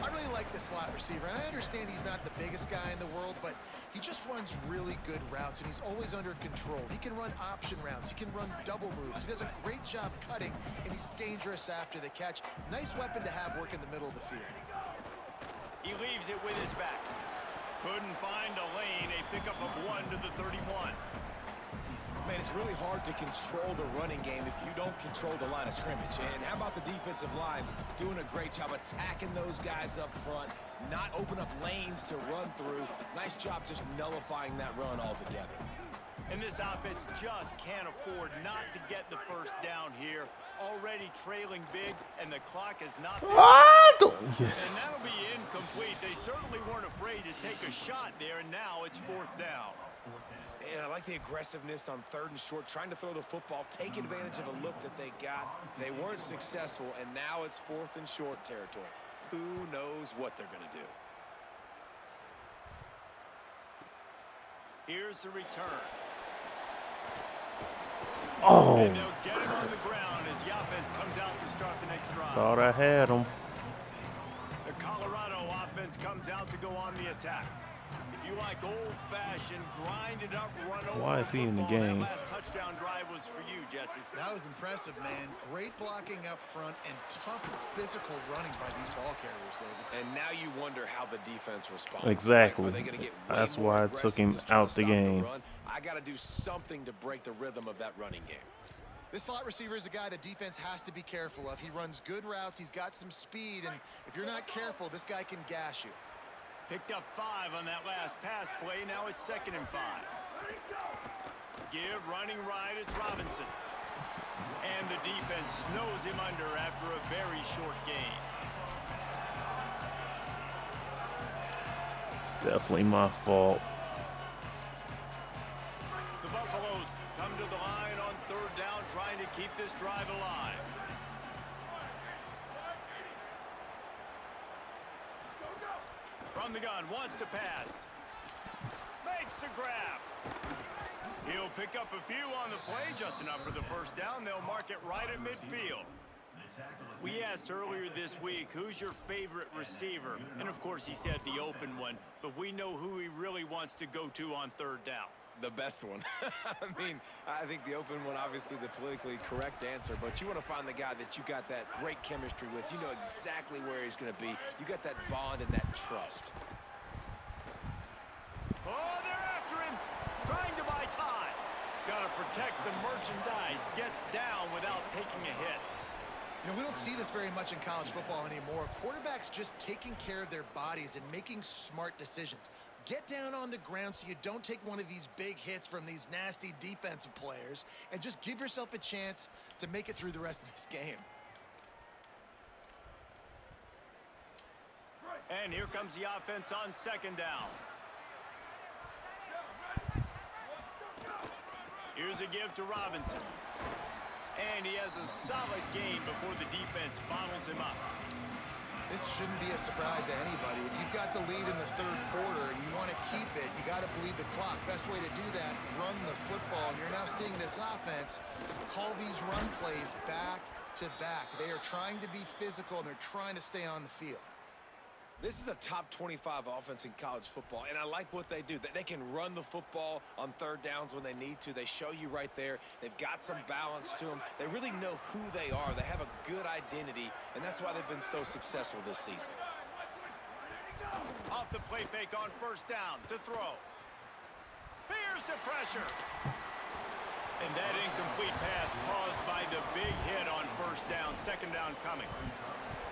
I really like the slot receiver, and I understand he's not the biggest guy in the world, but he just runs really good routes, and he's always under control. He can run option routes. He can run double moves. He does a great job cutting, and he's dangerous after the catch. Nice weapon to have work in the middle of the field. He leaves it with his back. Couldn't find a lane. A pickup of 1 to the 31. Man, it's really hard to control the running game if you don't control the line of scrimmage. And how about the defensive line doing a great job attacking those guys up front, not open up lanes to run through. Nice job just nullifying that run altogether. And this offense just can't afford not to get the first down here. Already trailing big, and the clock is not there. And that'll be incomplete. They certainly weren't afraid to take a shot there, and now it's 4th down. And I like the aggressiveness on 3rd and short, trying to throw the football, take advantage of a look that they got. They weren't successful, and now it's 4th and short territory. Who knows what they're going to do? Here's the return. Oh. And they'll get him on the ground as the offense comes out to start the next drive. Thought I had him. The Colorado offense comes out to go on the attack. If you like old-fashioned, grinded up, run over. Why is he in the game? That last touchdown drive was for you, Jesse. That was impressive, man. Great blocking up front and tough physical running by these ball carriers, David. And now you wonder how the defense responds. Exactly. Are they gonna get way That's more why I aggressive took him to try to out the stop game. run? I got to do something to break the rhythm of that running game. This slot receiver is a guy the defense has to be careful of. He runs good routes. He's got some speed, and if you're not careful, this guy can gash you. Picked up 5 on that last pass play. Now it's 2nd and 5. Give running right. It's Robinson. And the defense snows him under after a very short gain. It's definitely my fault. The Buffaloes come to the line on 3rd down, trying to keep this drive alive. From the gun, wants to pass. Makes the grab. He'll pick up a few on the play, just enough for the first down. They'll mark it right at midfield. We asked earlier this week, who's your favorite receiver? And of course he said the open one, but we know who he really wants to go to on 3rd down. The best one. I mean, I think the open one, obviously the politically correct answer, but you want to find the guy that you got that great chemistry with. You know exactly where he's going to be. You got that bond and that trust. Oh, they're after him, trying to buy time. Got to protect the merchandise, gets down without taking a hit. You know, we don't see this very much in college football anymore. Quarterbacks just taking care of their bodies and making smart decisions. Get down on the ground so you don't take one of these big hits from these nasty defensive players, and just give yourself a chance to make it through the rest of this game. And here comes the offense on 2nd down. Here's a give to Robinson. And he has a solid gain before the defense bottles him up. This shouldn't be a surprise to anybody. If you've got the lead in the 3rd quarter and you want to keep it, you got to bleed the clock. Best way to do that, run the football. And you're now seeing this offense call these run plays back back-to-back. They are trying to be physical, and they're trying to stay on the field. This is a top 25 offense in college football, and I like what they do. They can run the football on third downs when they need to. They show you right there. They've got some balance to them. They really know who they are. They have a good identity, and that's why they've been so successful this season. Off the play fake on first down to throw. Here's the pressure. And that incomplete pass caused by the big hit on first down. Second down coming.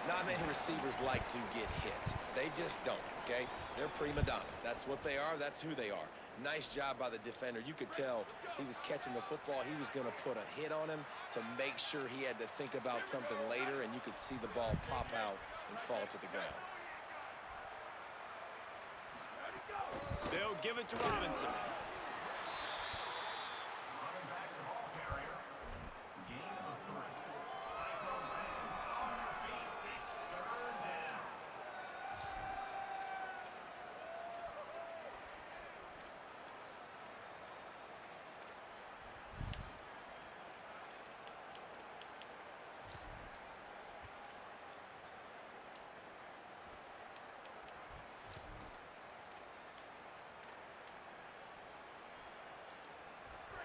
Not many receivers like to get hit. They just don't, okay? They're prima donnas. That's what they are. That's who they are. Nice job by the defender. You could tell he was catching the football. He was going to put a hit on him to make sure he had to think about something later, and you could see the ball pop out and fall to the ground. They'll give it to Robinson.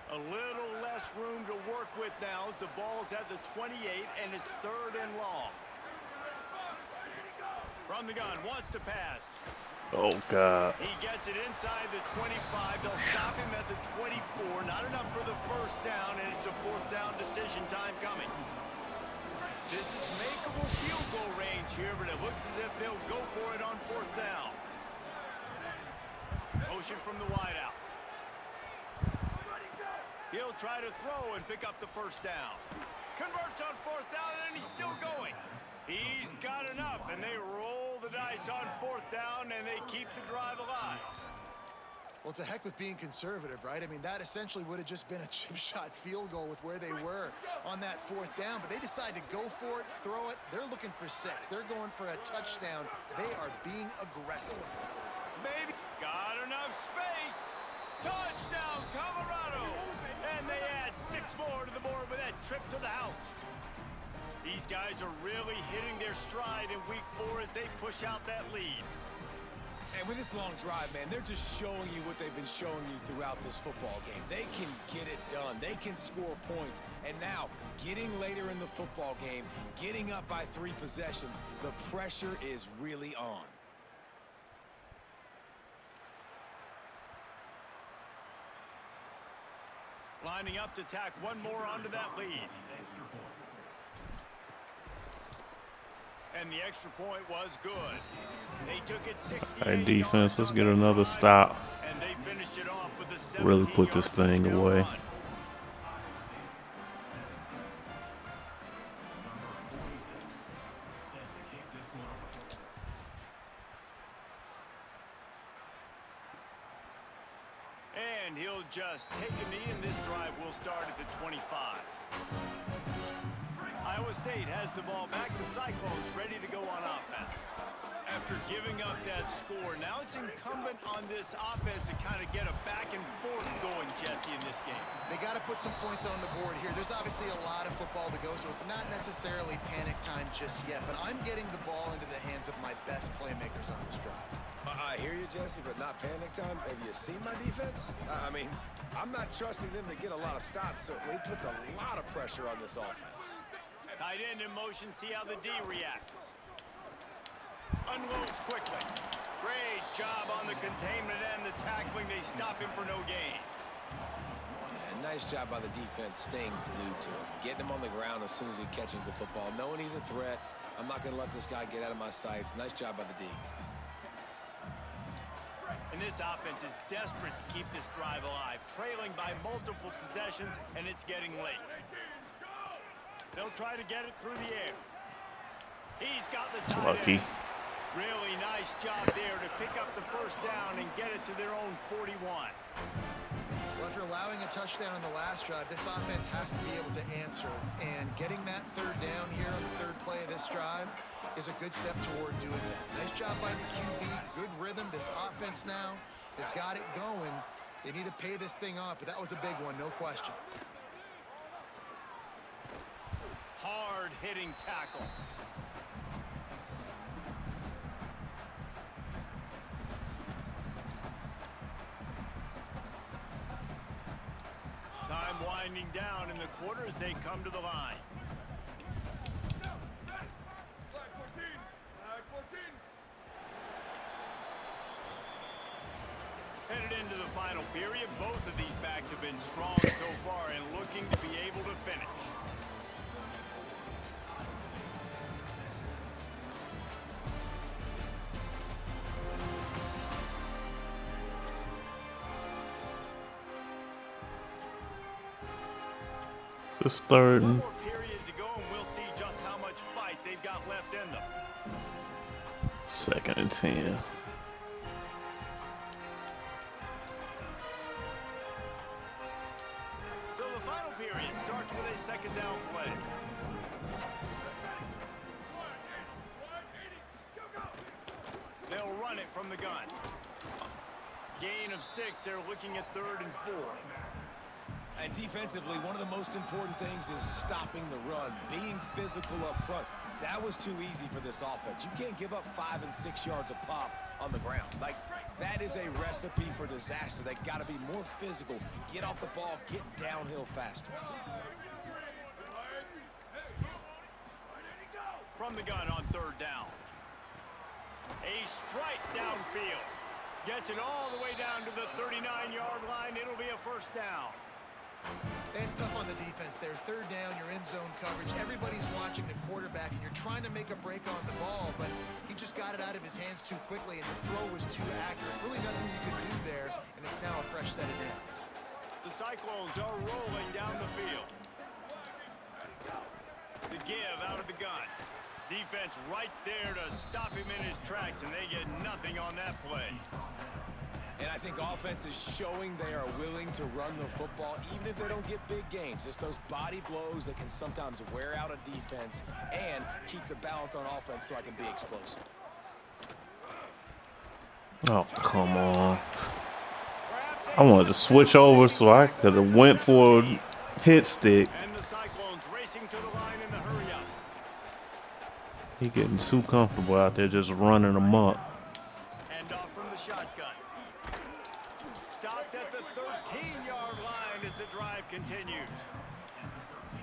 A little less room to work with now as the ball's at the 28 and it's third and long. From the gun, wants to pass. Oh, God. He gets it inside the 25. They'll stop him at the 24. Not enough for the first down, and it's a fourth down decision time coming. This is makeable field goal range here, but it looks as if they'll go for it on fourth down. Motion from the wideout. He'll try to throw and pick up the first down. Converts on fourth down, and he's still going. He's got enough, and they roll the dice on fourth down, and they keep the drive alive. Well, to heck with being conservative, right? I mean, that essentially would have just been a chip shot field goal with where they were on that fourth down, but they decide to go for it, throw it. They're looking for 6. They're going for a touchdown. They are being aggressive. Maybe got enough space. Touchdown, Colorado. And they add 6 more to the board with that trip to the house. These guys are really hitting their stride in week 4 as they push out that lead. And with this long drive, man, they're just showing you what they've been showing you throughout this football game. They can get it done. They can score points. And now, getting later in the football game, getting up by 3 possessions, the pressure is really on. Lining up to tack one more onto that lead. And the extra point was good. They took it 68 Hey, defense, let's get yards on another that drive, stop. And they finished it off with a Really put this 17-yard thing touchdown away. run. And he'll just take a knee, and this drive will start at the 25. Iowa State has the ball back. The Cyclones ready to go on offense. After giving up that score, now it's incumbent on this offense to kind of get a back and forth going, Jesse, in this game. They got to put some points on the board here. There's obviously a lot of football to go, so it's not necessarily panic time just yet, but I'm getting the ball into the hands of my best playmakers on this drive. I hear you, Jesse, but not panic time. Have you seen my defense? I mean, I'm not trusting them to get a lot of stops, so it puts a lot of pressure on this offense. Tight end in motion, see how the D reacts. Unloads quickly. Great job on the containment and the tackling. They stop him for no gain. And nice job by the defense staying glued to him. Getting him on the ground as soon as he catches the football. Knowing he's a threat, I'm not going to let this guy get out of my sights. Nice job by the D. And this offense is desperate to keep this drive alive. Trailing by multiple possessions, and it's getting late. They'll try to get it through the air. He's got the tight Lucky. end. Really nice job there to pick up the first down and get it to their own 41. Well, after allowing a touchdown on the last drive, this offense has to be able to answer. And getting that third down here on the third play of this drive is a good step toward doing that. Nice job by the QB. Good rhythm. This offense now has got it going. They need to pay this thing off, but that was a big one, no question. Hard hard-hitting tackle. Time winding down in the quarter as they come to the line. Headed into the final period, both of these backs have been strong so far and looking to be able to finish. It's third One and more period to go, and we'll see just how much fight they've got left in them. 2nd and 10. So the final period starts with a second down play. They'll run it from the gun. Gain of 6. They're looking at 3rd and 4. And defensively, one of the most important things is stopping the run, being physical up front. That was too easy for this offense. You can't give up 5 and 6 yards a pop on the ground. Like, that is a recipe for disaster. They got to be more physical, get off the ball, get downhill faster. From the gun on 3rd down. A strike downfield. Gets it all the way down to the 39-yard line. It'll be a 1st down. It's tough on the defense there. 3rd down, you're in zone coverage. Everybody's watching the quarterback, and you're trying to make a break on the ball, but he just got it out of his hands too quickly, and the throw was too accurate. Really nothing you can do there, and it's now a fresh set of downs. The Cyclones are rolling down the field. The give out of the gun. Defense right there to stop him in his tracks, and they get nothing on that play. And I think offense is showing they are willing to run the football, even if they don't get big gains. Just those body blows that can sometimes wear out a defense and keep the balance on offense so I can be explosive. Oh, come on. I wanted to switch over so I could have went for a hit stick. And the Cyclones racing to the line in the hurry-up. He getting too comfortable out there just running amok. And off from the shotgun. Stopped at the 13-yard line as the drive continues.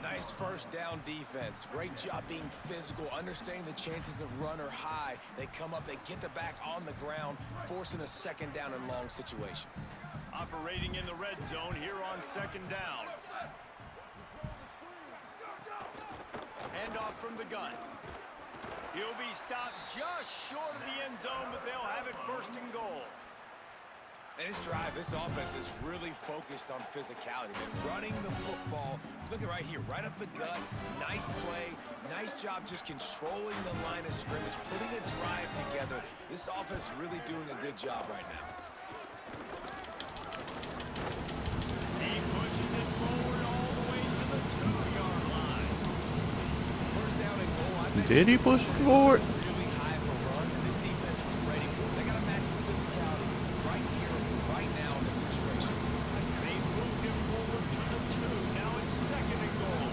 Nice 1st down defense. Great job being physical, understanding the chances of run are high. They come up, they get the back on the ground, forcing a 2nd down and long situation. Operating in the red zone here on 2nd down. Hand off from the gun. He'll be stopped just short of the end zone, but they'll have it 1st and goal. And this drive, this offense is really focused on physicality, man. Running the football. Look at right here, right up the gut. Nice play. Nice job just controlling the line of scrimmage, putting a drive together. This offense really doing a good job right now. He pushes it forward all the way to the 2-yard line. 1st down and goal. Did he push it forward? Really high for run, and this defense was ready for it. They got to match the physicality right here, right now in this situation. They moved him forward to the 2. Now it's 2nd and goal.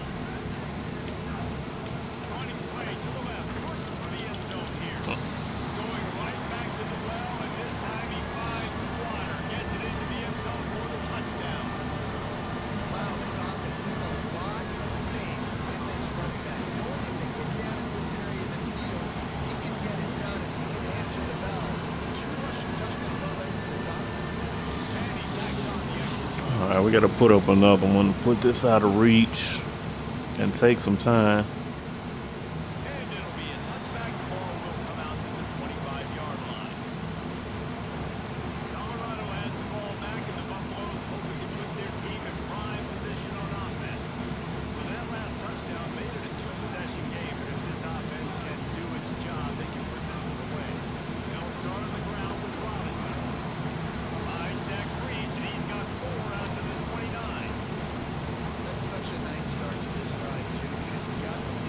Running play to the left, looking for the end zone here. Going right back to the well, and this time he finds water. Gets it into the end zone for the touchdown. Wow, this offense, they have a lot of faith in this running back. Knowing if they get down in this area of the field, he can get it done and he can answer the bell. 2 rushing touchdowns already for this offense. And he tacks on the extra. All right, we got to put up another one to put this out of reach and take some time. And it'll be a touchback. The ball will come out to the 25-yard line. Colorado has the ball back, and the Buffaloes hoping to put their team in prime position on offense. So that last touchdown made it a 2-possession game, but if this offense can do its job, they can put this one away. They'll start on the ground with Robinson. Finds Zach Reese, and he's got 4 out to the 29. That's such a nice start to this drive, too, because we got the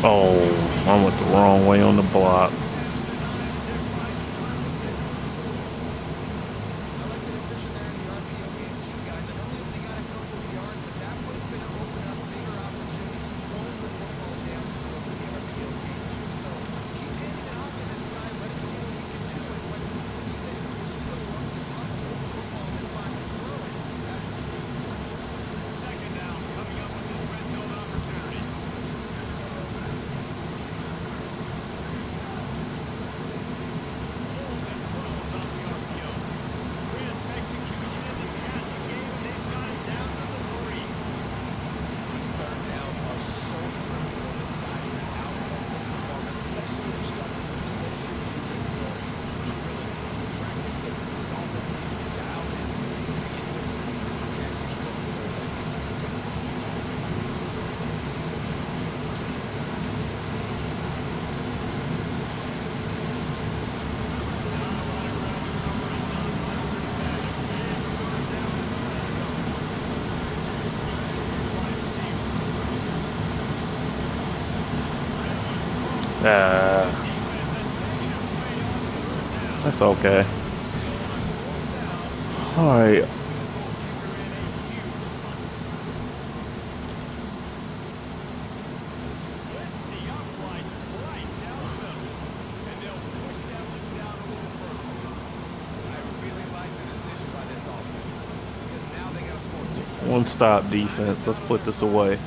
Oh, I went the wrong way on the block. That's okay. All right. One stop defense. Let's put this away.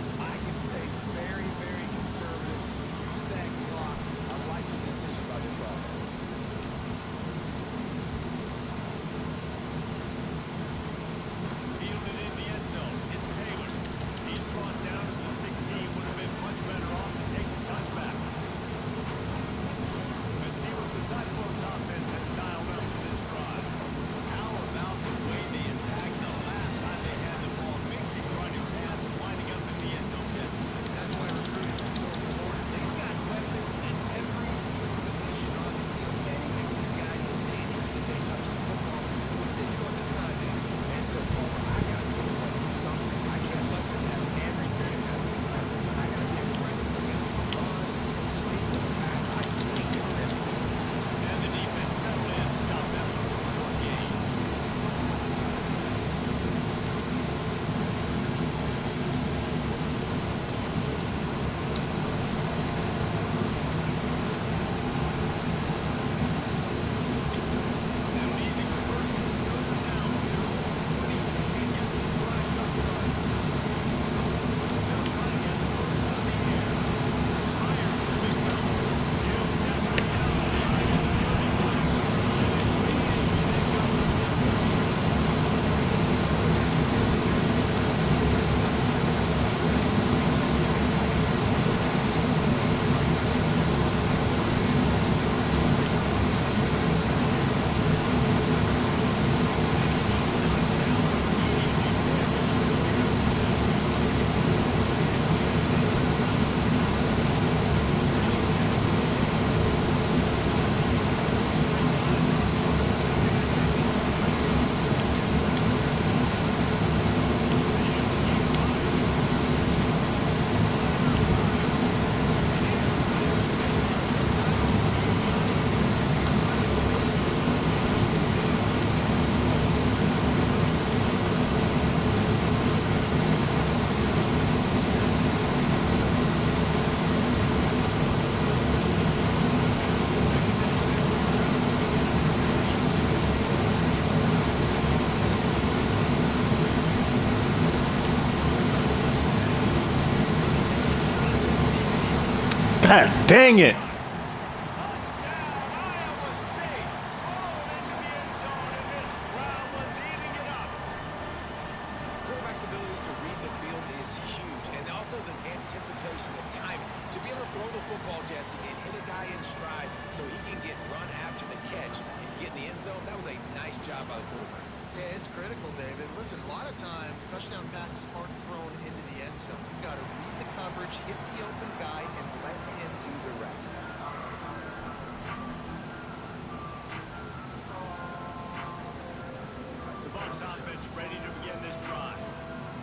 God dang it. Quarterback's ability to read the field is huge, and also the anticipation, the timing. To be able to throw the football, Jesse, and hit a guy in stride so he can get run after the catch and get in the end zone, that was a nice job by the quarterback. Yeah, it's critical, David. Listen, a lot of times touchdown passes aren't thrown into the end zone. You've got to read the coverage, hit the open guy, and let him do the rest. The Bucs offense ready to begin this drive.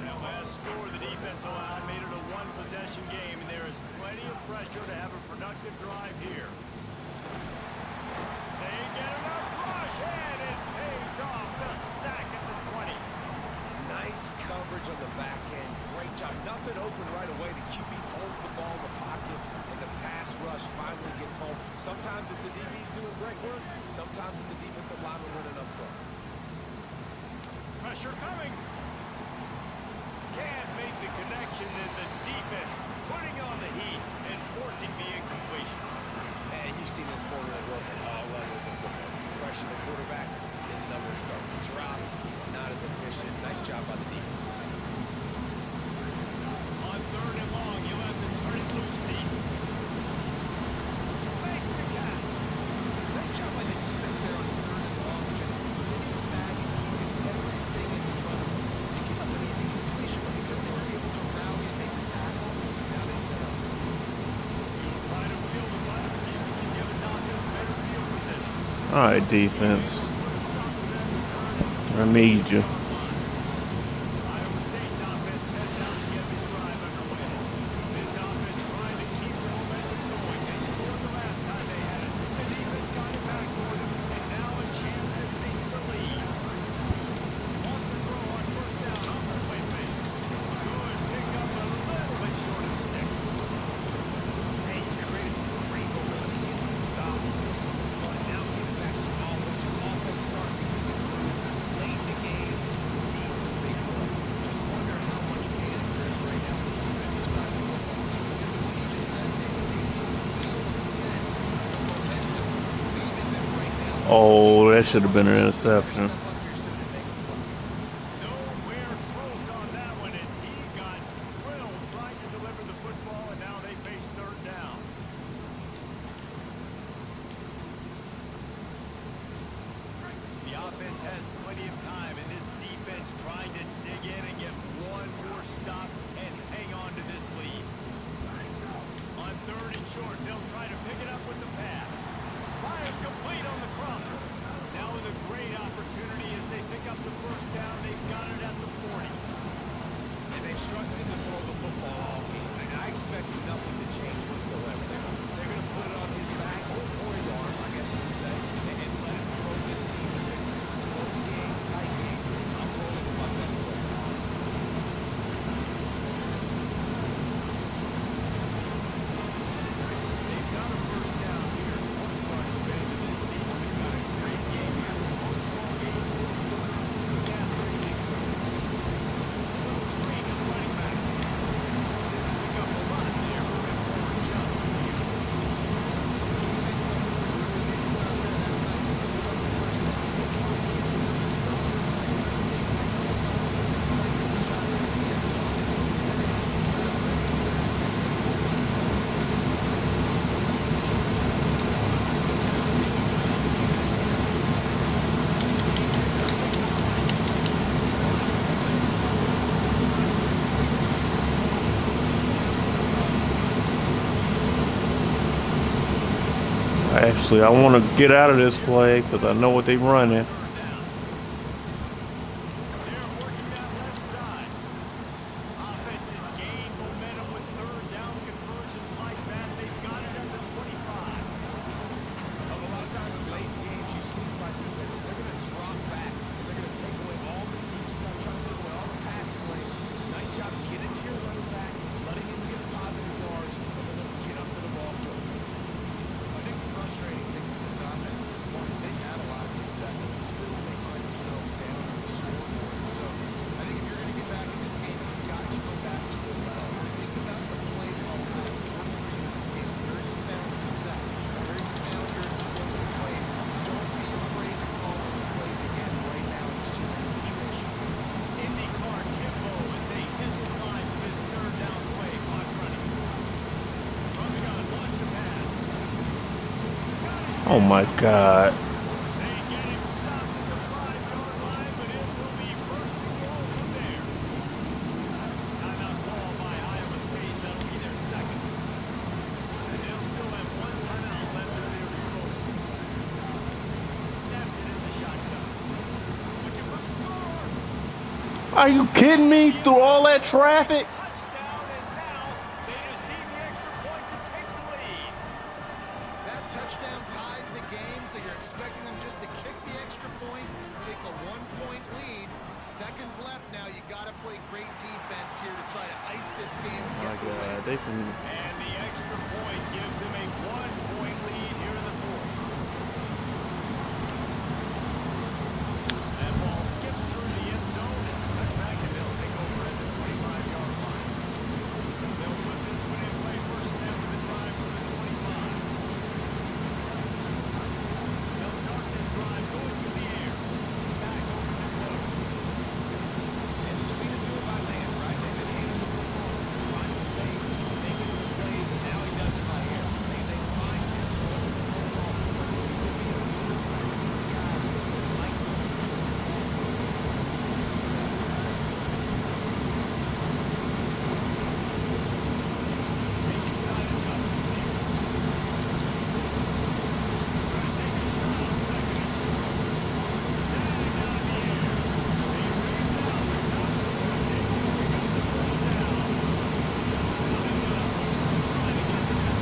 That last score the defense allowed made it a one-possession game, and there is plenty of pressure pressure to have a productive drive here. They get enough rush, and it pays off. The sack at the 20. Nice coverage on the back end. Great job. Nothing open right away. The QB holds the ball in the pocket, and the pass rush finally gets home. Sometimes it's the DBs doing great work. Sometimes it's the defensive lineman winning up front. Pressure coming. Can't make the connection, and the defense putting on the heat and forcing the incompletion. And you've seen this formula work at all levels of football. You pressure the quarterback, his numbers start to drop. He's not as efficient. Nice job by the defense. On 3rd and long, you'll have to turn it loose deep. Makes the catch. Nice job by the defense there on 3rd and long, just sitting back and keeping everything in front of them. They gave up an easy completion, but because they were able to rally and make the tackle, now they set up. He'll try to field the ball, see if he can give his offense better field position. All right, defense. I need you. Iowa State's offense heads out to get this drive underway. This offense trying to keep the momentum going. They scored the last time they had it. The defense got it back for them, and now a chance to take the lead. Lost the throw on 1st down off the play fake. Good pick up a little bit short of sticks. Hey, you've created some great momentum. You can stop, force the punt, now give it back to your offense. Your offense starting to get the groove late in the game. Need some big plays. Just wonder how much panic there is right now on the defensive side of the football. So because of what you just said, David, they can feel and sense the momentum leaving them right now. Oh, that should have been an interception. Step up here soon and make a play. Nowhere close on that one as he got drilled trying to deliver the football, and now they face 3rd down. The offense has plenty of time, and this defense trying to dig in and get one more stop and hang on to this lead. On 3rd and short, they'll try to pick it up with the pass. Fires complete on the crosser. Now with a great opportunity as they pick up the 1st down. They've got it at the 40. And they've trusted him to throw the football all game. And I expect nothing to change whatsoever. They're going to put it on his back or his arm, I guess you would say, and let him throw this team to victory. It's a close game, tight game. I'm rolling with my best player. They've got a 1st down here. One start has been into this season. We've got a great game here. Close ball game, 4th quarter. Good gas rating. Little screen to the running back. Pick up a lot there. And forward just a few. Defense comes up with a really big stop there. That's nice. They pick up the 1st down, so they keep it moving. I know it's almost as much like taking shots at the end zone. They're going to see guys ready for that. Actually, I want to get out of this play because I know what they're running. They're working that left side. Offense has gained momentum with 3rd down conversions like that. They've got it at the 25. A lot of times late in games, you see these by defenses, they're going to drop back. They're going to take away all the deep stuff, trying to take away all the passing lanes. Nice job getting to your running back, letting him get positive yards, and then let's get up to the ball quickly. I think the frustrating thing for this offense at this point is they've had a lot of success, and still they find themselves down on the scoreboard. So I think if you're going to get back in this game, you've got to go back to the well. Think about the play calls that have worked for you in this game, where you found success, where you found your explosive plays. Don't be afraid to call those plays again right now in this 2-man situation. IndyCar tempo as they hit the line for this 3rd down play. Clock running. From the gun, wants to pass. Oh my God. They get him stopped at the 5-yard line, but it will be 1st and goal from there. Timeout call by Iowa State. That'll be their 2nd. And they'll still have 1 timeout left at their disposal. Snaps it in the shotgun. Looking for the score. Are you kidding me? Through all that traffic? Touchdown, and now they just need the extra point to take the expecting them just to kick the extra point, take a 1-point lead. Seconds left now. You got to play great defense here to try to ice this game and My get the win. God, they can. And the extra point gives him a 1-point lead here in the fourth. That ball skips through the end zone. It's a touchback, and they'll take over at the 25-yard line. They'll put this one in play first snap of the drive from the 25. They'll start this drive going through the air. Back over to Welch. And you've seen him do it by land, right? They've been handing the football, finding space, making some plays, and now he does it by air. They find him throwing the football. To me, this is a guy that like to feature in this offense. Making side adjustments here. Gonna take a shot on second and short. Static out of the air. They ran down, but not before he's able to pick up the first down. Now they've got to hustle to try to get set.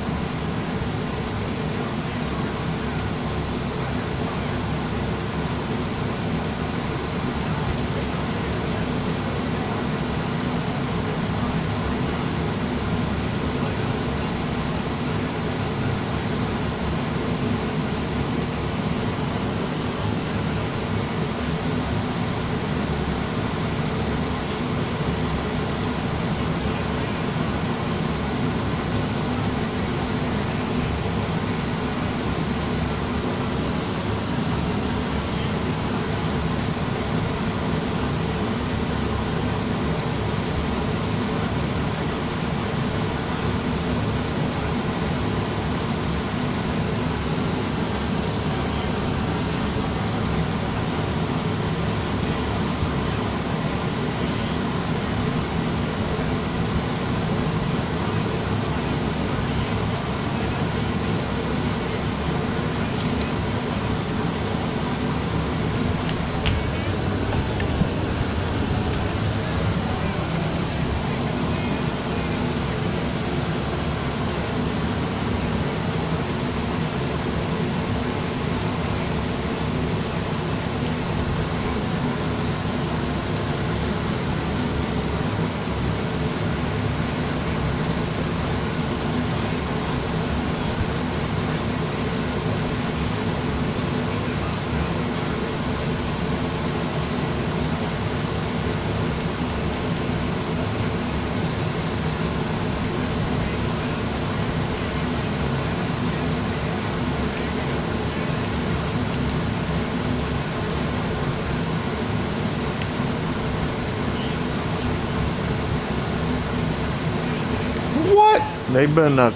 What? They better not.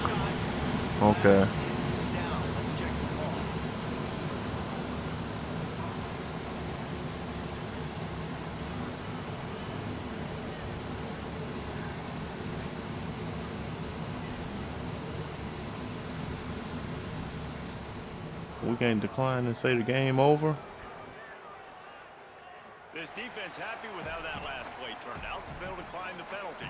Okay. Let's check the ball. We can't decline and say the game over. This defense happy with how that last play turned out, so they'll decline the penalty.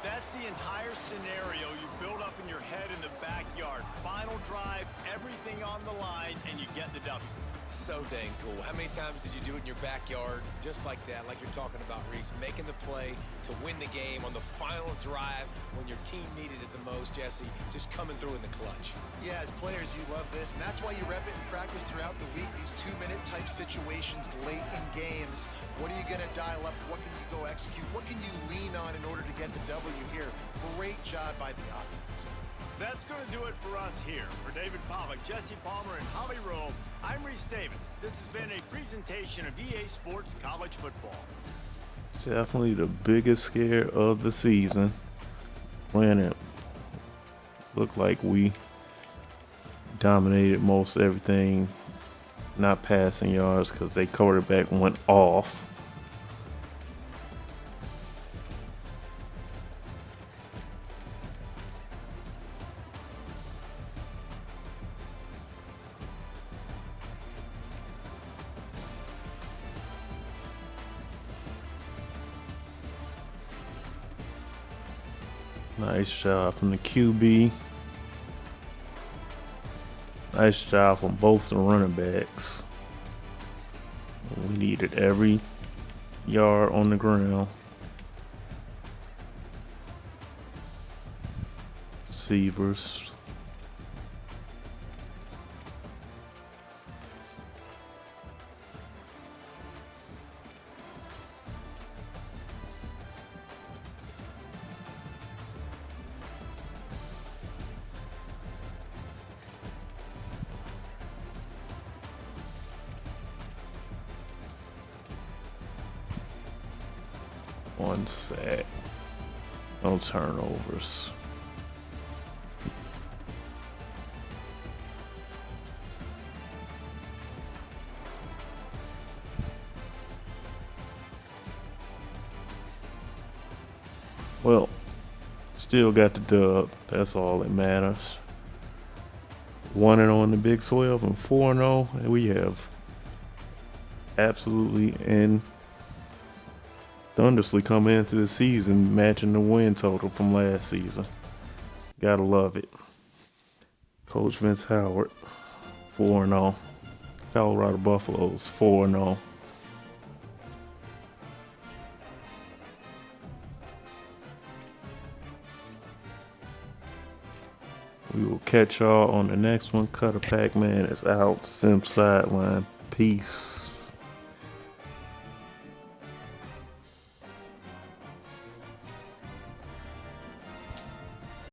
That's the entire scenario you build up in your head in the backyard. Final drive, everything on the line, and you get the W. So dang cool. How many times did you do it in your backyard just like that, like you're talking about, Reese, making the play to win the game on the final drive when your team needed it the most, Jesse, just coming through in the clutch. Yeah, as players, you love this, and that's why you rep it in practice throughout the week, these 2-minute type situations late in games. What are you going to dial up? What can you go execute? What can you lean on in order to get the W here? Great job by the offense. That's going to do it for us here. For David Pollack, Jesse Palmer, and Holly Rowe, I'm Reese Davis. This has been a presentation of EA Sports College Football. It's definitely the biggest scare of the season. When it looked like we dominated most everything, not passing yards because their quarterback went off. Nice shot from the QB. Nice job from both the running backs. We needed every yard on the ground. Receivers. One sack. No turnovers. Well, still got the dub. That's all that matters. 1-0 in the Big 12 and 4-0. And we have absolutely and thunderously come into the season matching the win total from last season. Gotta love it. Coach Vince Howard, 4-0. Colorado Buffaloes, 4-0. We will catch y'all on the next one. Cutter Pac-Man is out. Simp Sideline. Peace.